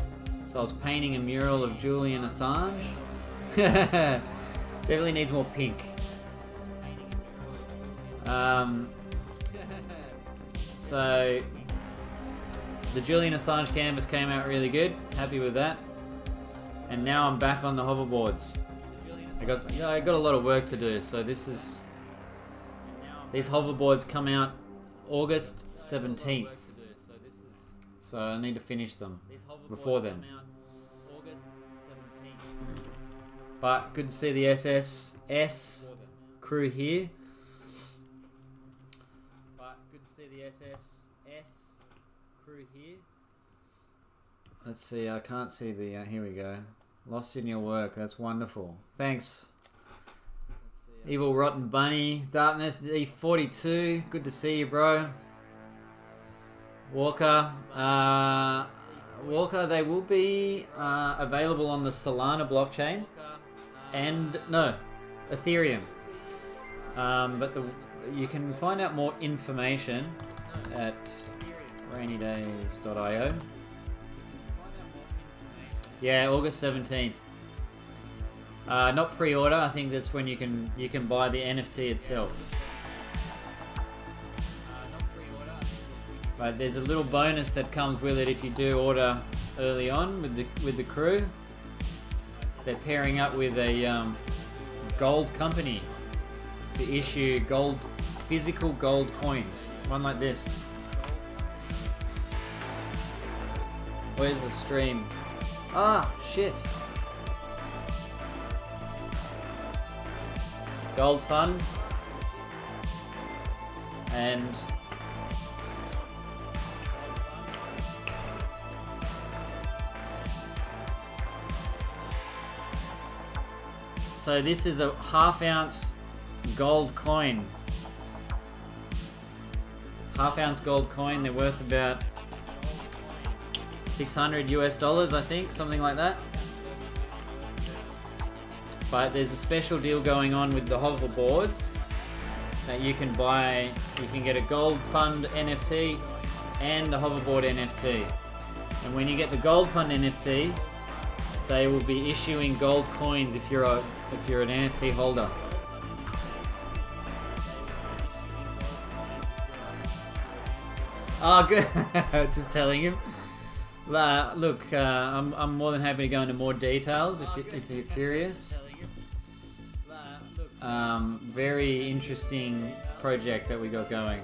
[SPEAKER 1] So I was painting a mural of Julian Assange. Definitely needs more pink. So the Julian Assange canvas came out really good. Happy with that. And now I'm back on the hoverboards. I got a lot of work to do. So these hoverboards come out August 17th. So I need to finish them before then. But good to see the SSS crew here. Let's see, I can't see the, here we go. Lost in your work, that's wonderful. Thanks. Evil Rotten Bunny, Darkness D42, good to see you, bro. Walker, Walker, they will be available on the Solana blockchain. And, no, Ethereum. But you can find out more information at rainydays.io. Yeah, August 17th. Not pre-order. I think that's when you can buy the NFT itself. But there's a little bonus that comes with it if you do order early on with the crew. They're pairing up with a gold company to issue physical gold coins. One like this. Where's the stream? Ah, shit. Gold Fund. And so this is a half-ounce gold coin. Half-ounce gold coin. They're worth about $600 US, I think, something like that. But there's a special deal going on with the hoverboards that you can buy. You can get a Gold Fund NFT and the hoverboard NFT. And when you get the Gold Fund NFT, they will be issuing gold coins if you're an NFT holder. Oh, good. Just telling him. Look, I'm more than happy to go into more details if you're curious. Very interesting project that we got going.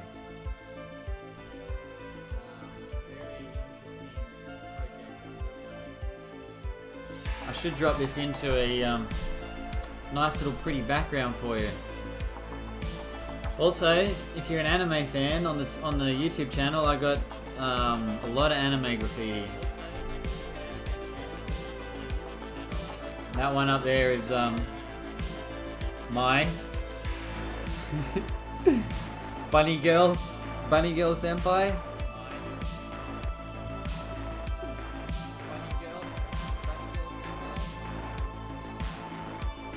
[SPEAKER 1] I should drop this into a nice little pretty background for you. Also, if you're an anime fan on the YouTube channel, I got a lot of anime graffiti. That one up there is my bunny girl senpai.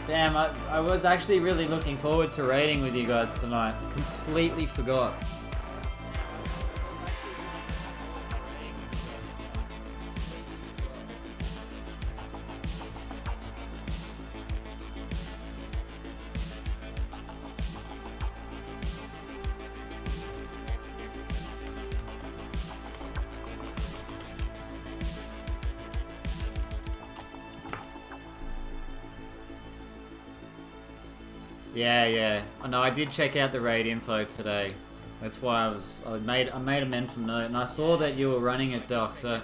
[SPEAKER 1] Damn, I was actually really looking forward to raiding with you guys tonight. Completely forgot. Yeah. Oh, no, I did check out the raid info today. That's why I made a mental note, and I saw that you were running it, Doc. So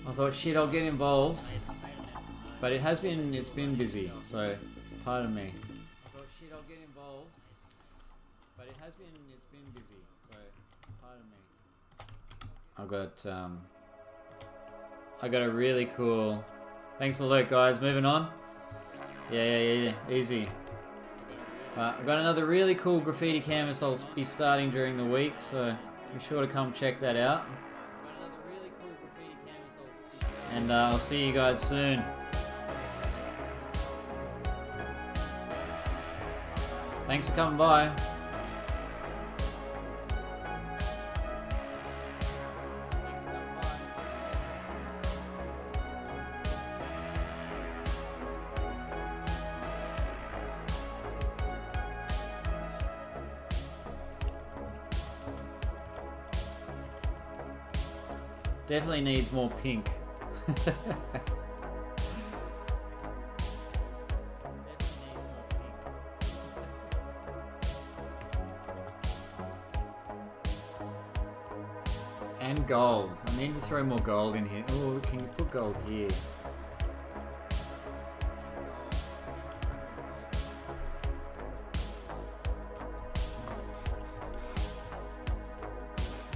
[SPEAKER 1] I thought, shit, I'll get involved. But it's been busy. So pardon me. I thought, shit, I'll get involved. But it's been busy. So pardon me. I got a really cool. Thanks a lot, guys. Moving on. Yeah. Easy. I've got another really cool graffiti canvas I'll be starting during the week, so be sure to come check that out. And I'll see you guys soon. Thanks for coming by. Definitely needs more pink. And gold. I need to throw more gold in here. Oh, can you put gold here?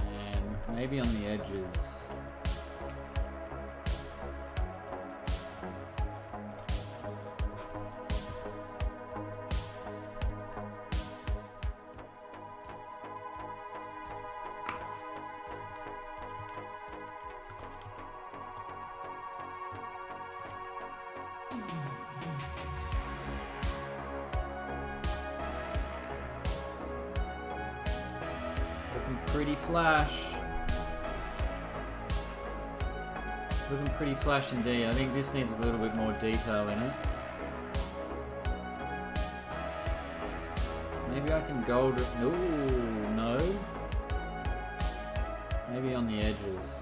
[SPEAKER 1] And maybe on the edges. Pretty flash. Looking pretty flash indeed. I think this needs a little bit more detail in it. Maybe I can gold it. Ooh, no. Maybe on the edges.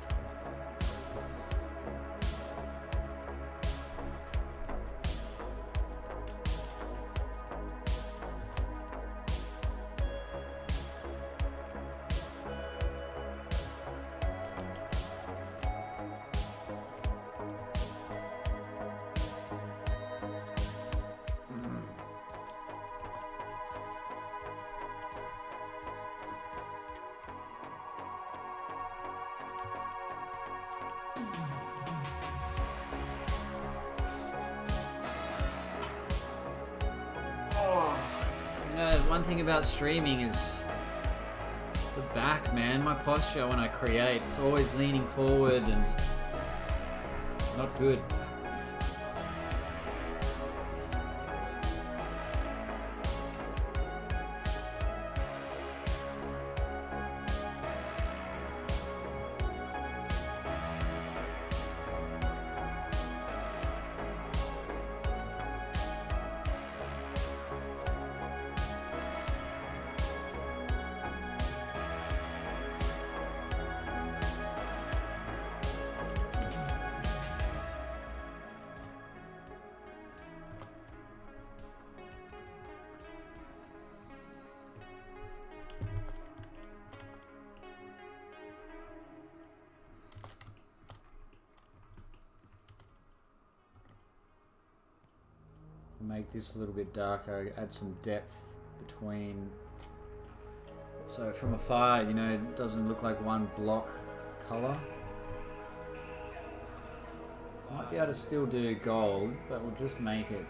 [SPEAKER 1] One thing about streaming is the back, man. My posture when I create, it's always leaning forward and not good. Make this a little bit darker, add some depth between, so from afar, you know, it doesn't look like one block color. Might be able to still do gold, but we'll just make it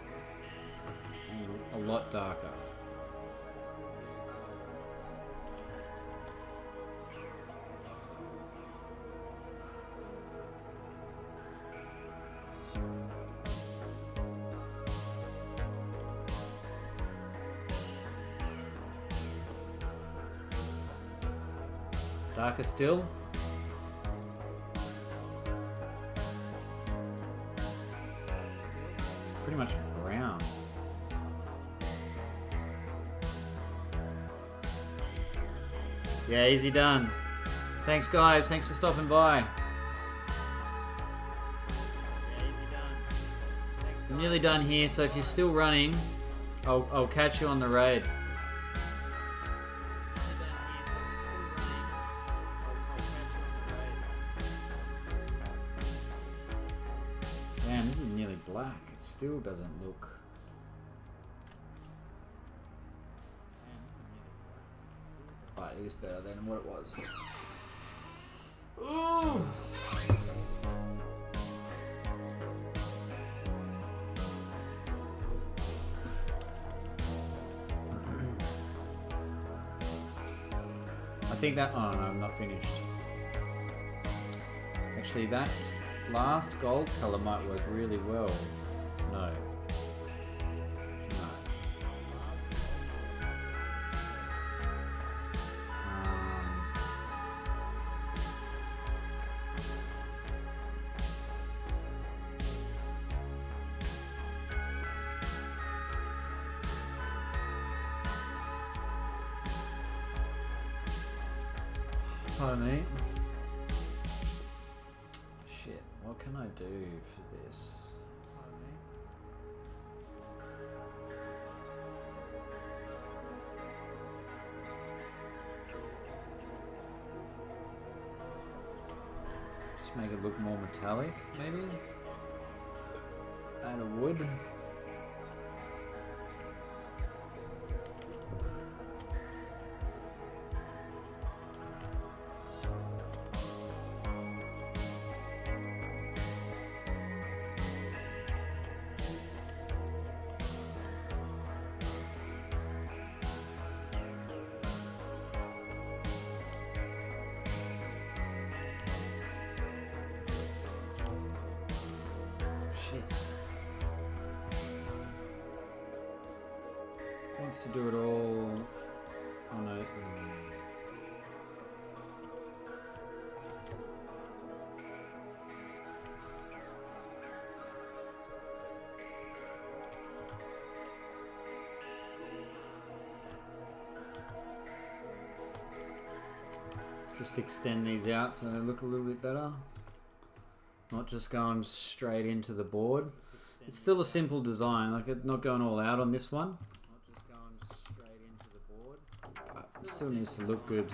[SPEAKER 1] a lot darker. Darker still. It's pretty much brown. Yeah, easy done. Thanks guys, thanks for stopping by. I'm nearly done here, so if you're still running, I'll catch you on the raid. Damn, this is nearly black. It still doesn't look. Right, it is better than what it was. Ooh! I think that. Oh no, I'm not finished. Actually, that last gold color might work really well. No. Pardon me. Shit, what can I do for this? Pardon me. Just make it look more metallic, maybe? Add a wood. Wants to do it all on a just extend these out so they look a little bit better, not just going straight into the board. It's still a simple design, like it's not going all out on this one. It still needs to look good.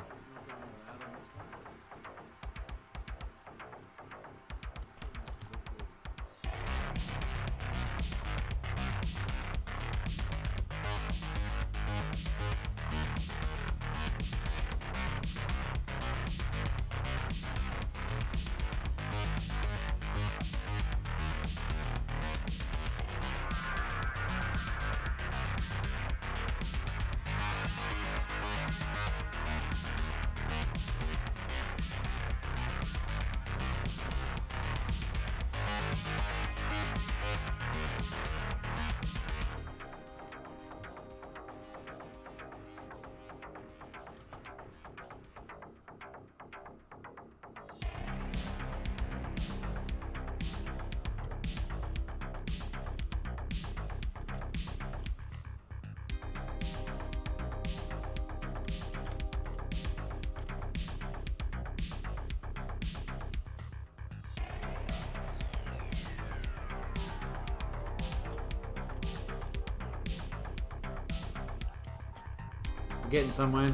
[SPEAKER 1] Getting somewhere.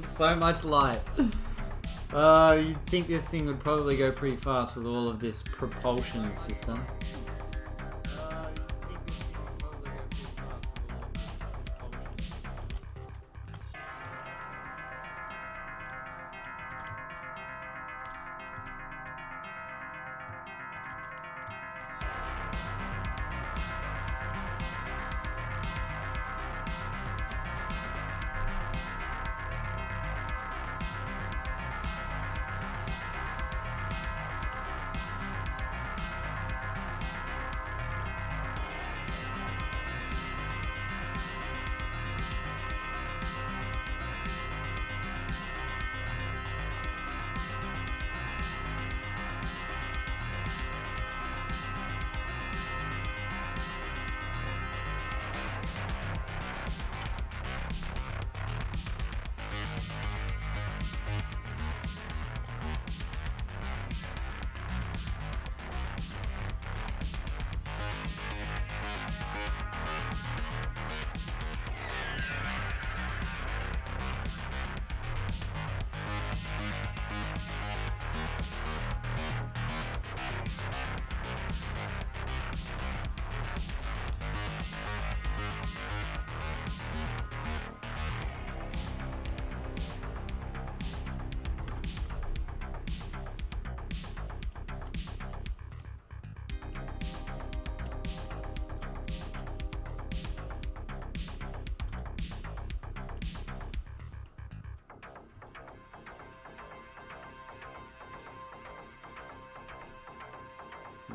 [SPEAKER 1] So much light. You'd think this thing would probably go pretty fast with all of this propulsion system.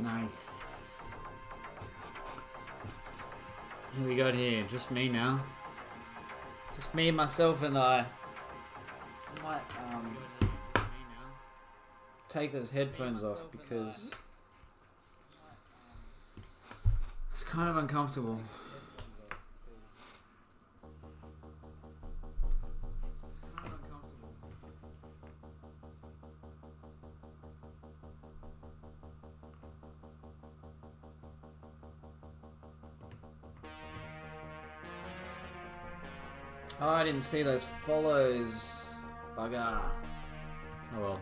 [SPEAKER 1] Nice. Who we got here? Just me now. Just me, myself, and I. I might take those headphones off because it's kind of uncomfortable. Oh, I didn't see those follows. Bugger. Oh well.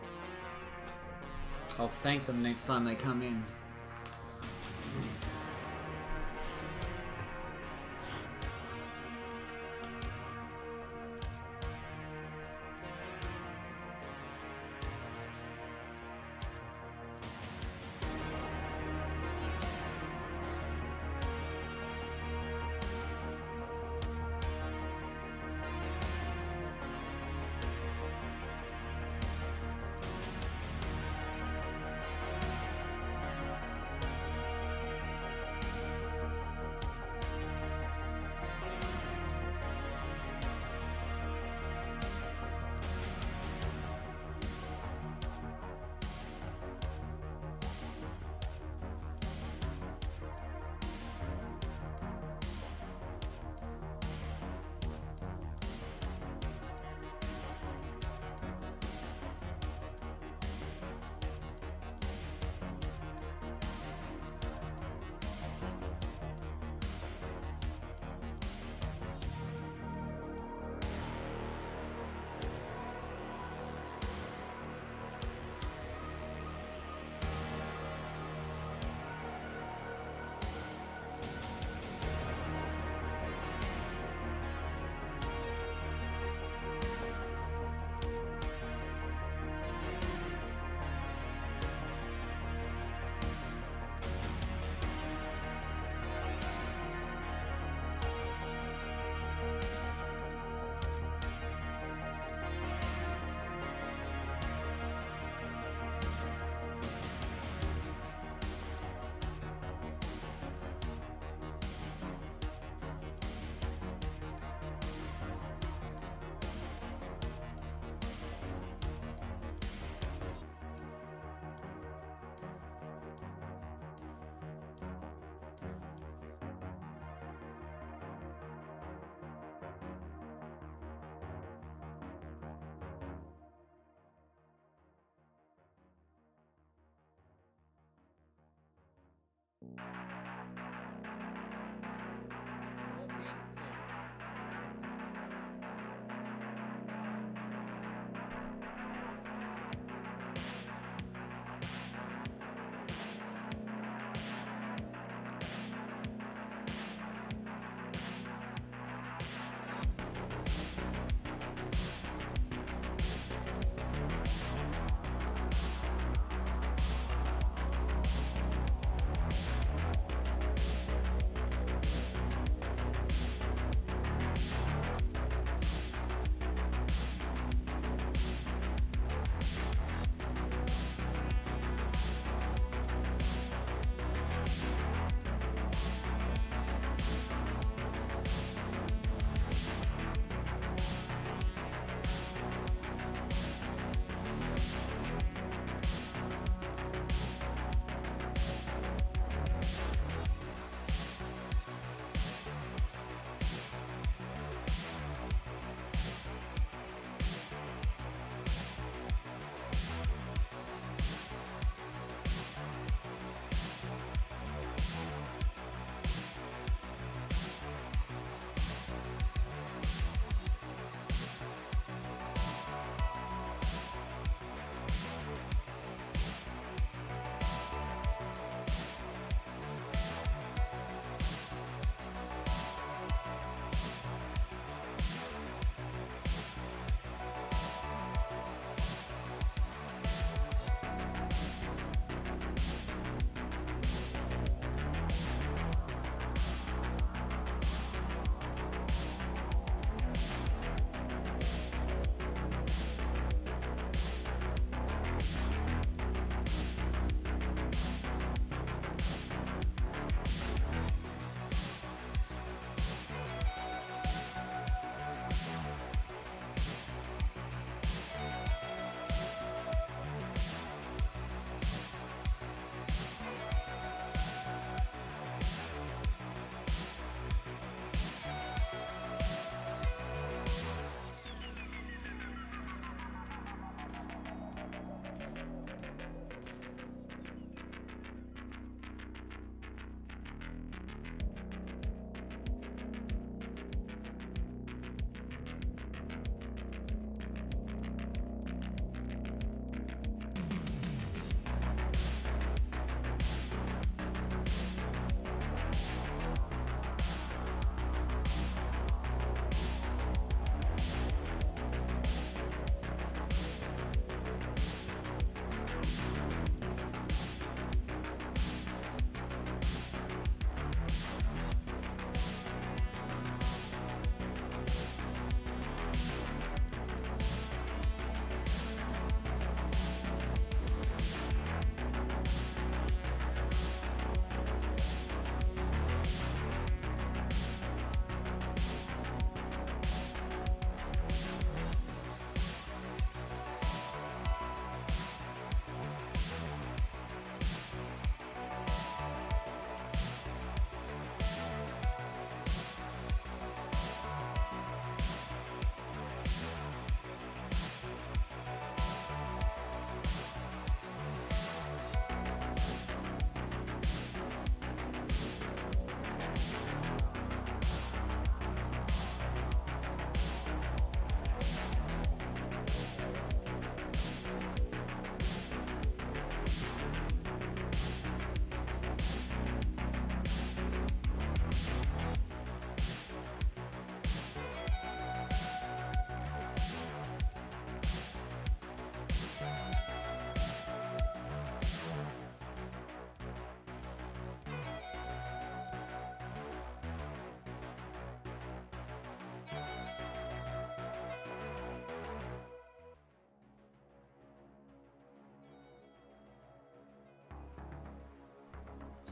[SPEAKER 1] I'll thank them next time they come in.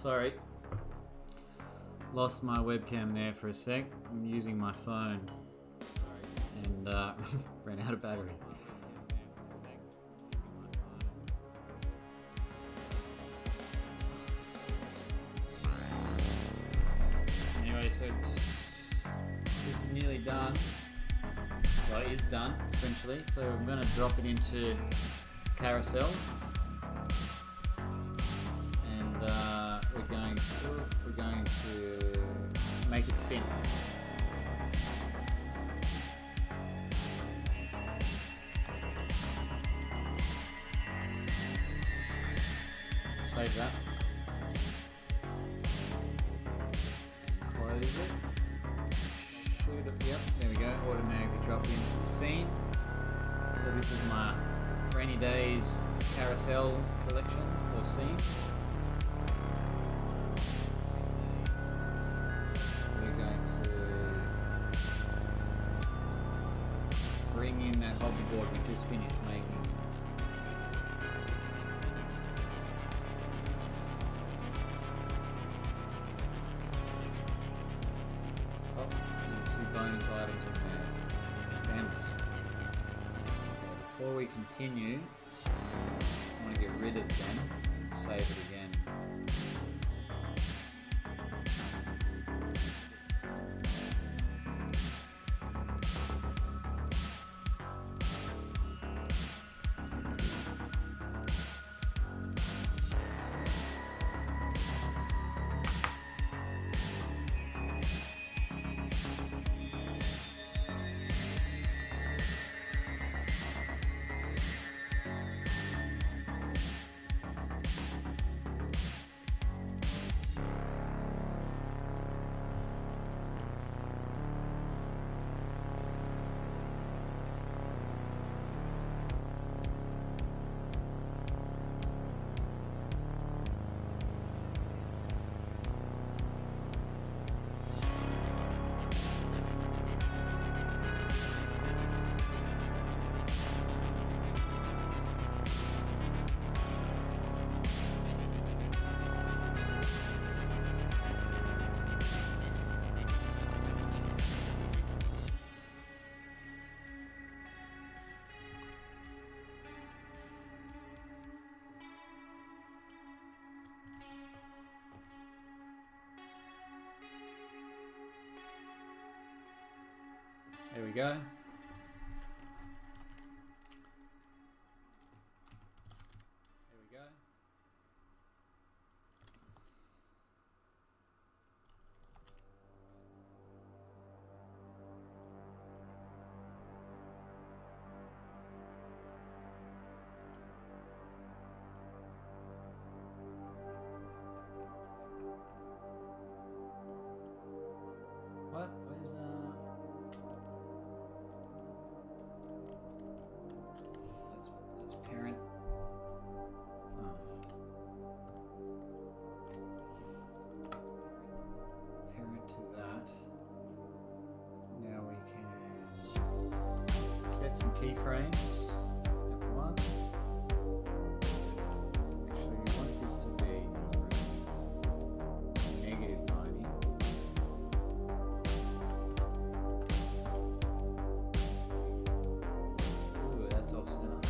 [SPEAKER 1] Sorry. Lost my webcam there for a sec. I'm using my phone. And ran out of battery. Anyway, so this is nearly done. Well, it is done, essentially. So I'm going to drop it into carousel. And we're going to make it spin. Save that. Close it. Yep, there we go. Automatically drop into the scene. So this is my rainy days carousel collection or scene. We're going to bring in that hoverboard we just finished making. Bonus items in there. Damn it. Okay, before we continue, I want to get rid of them and save it again. There we go. There we go. What? Where's that's parent. Oh. Parent to that. Now we can set some keyframes. F1. Actually, we want this to be negative 90. Ooh, that's off center.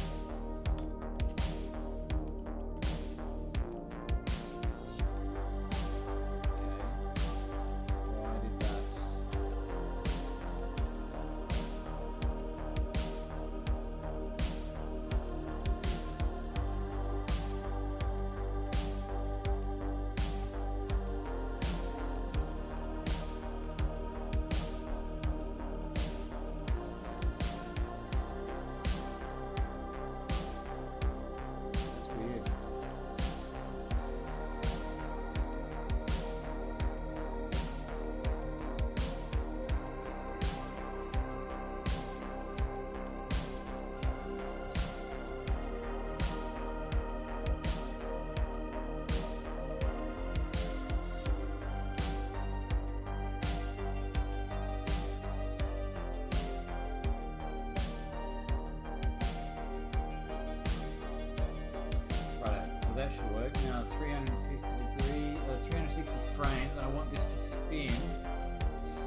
[SPEAKER 1] stroke. Now 360 frames. I want this to spin.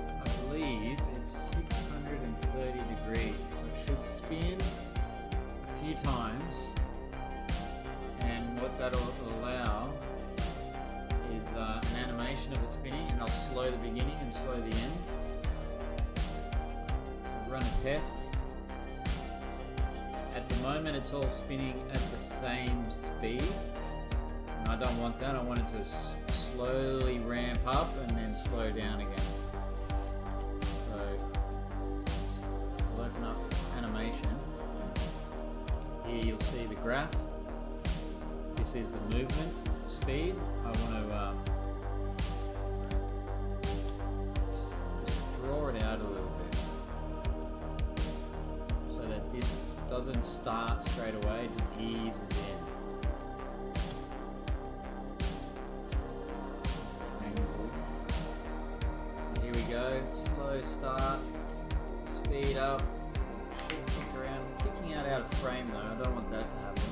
[SPEAKER 1] I believe it's 630 degrees. So it should spin a few times. And what that'll allow is an animation of it spinning, and I'll slow the beginning and slow the end. So run a test. At the moment it's all spinning at the same speed, and I don't want that. I want it to slowly ramp up and then slow down again. So I'll open up animation. Here you'll see the graph. This is the movement speed. I want to just draw it out a little bit so that this doesn't start straight away, it just eases in. So here we go, slow start, speed up, should kick around. It's kicking out of frame though, I don't want that to happen.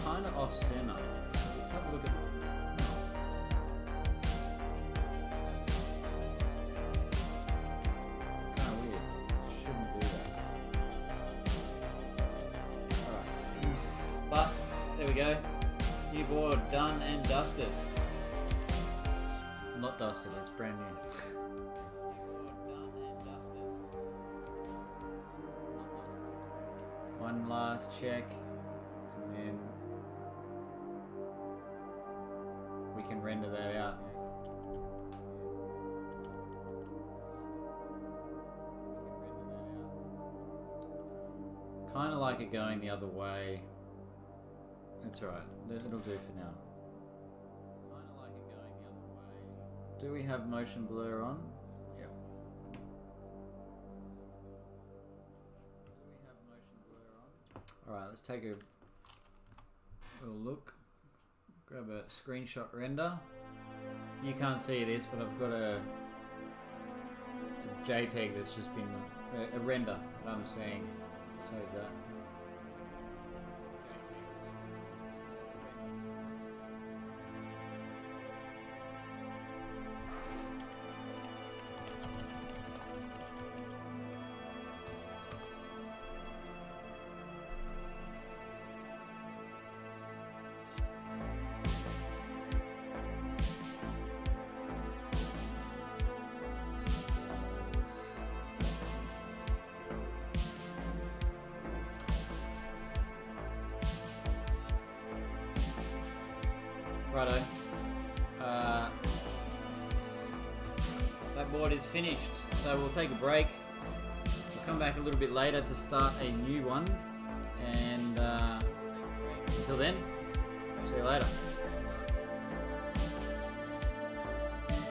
[SPEAKER 1] Kind of off center. Let's have a look at it. It's kind of weird. Shouldn't do that. Alright. But there we go. New board done and dusted. Not dusted, it's brand new. New board done and dusted. Not dusted. One last check, and then we can render that out. Kind of like it going the other way. That's alright, it'll do for now. Kind of like it going the other way. Do we have motion blur on? Yep. Do we have motion blur on? Alright, let's take a little look. Grab a screenshot render. You can't see this, but I've got a JPEG that's just been a render that I'm seeing. Save that. Righto. That board is finished, so we'll take a break. We'll come back a little bit later to start a new one, and until then, see you later.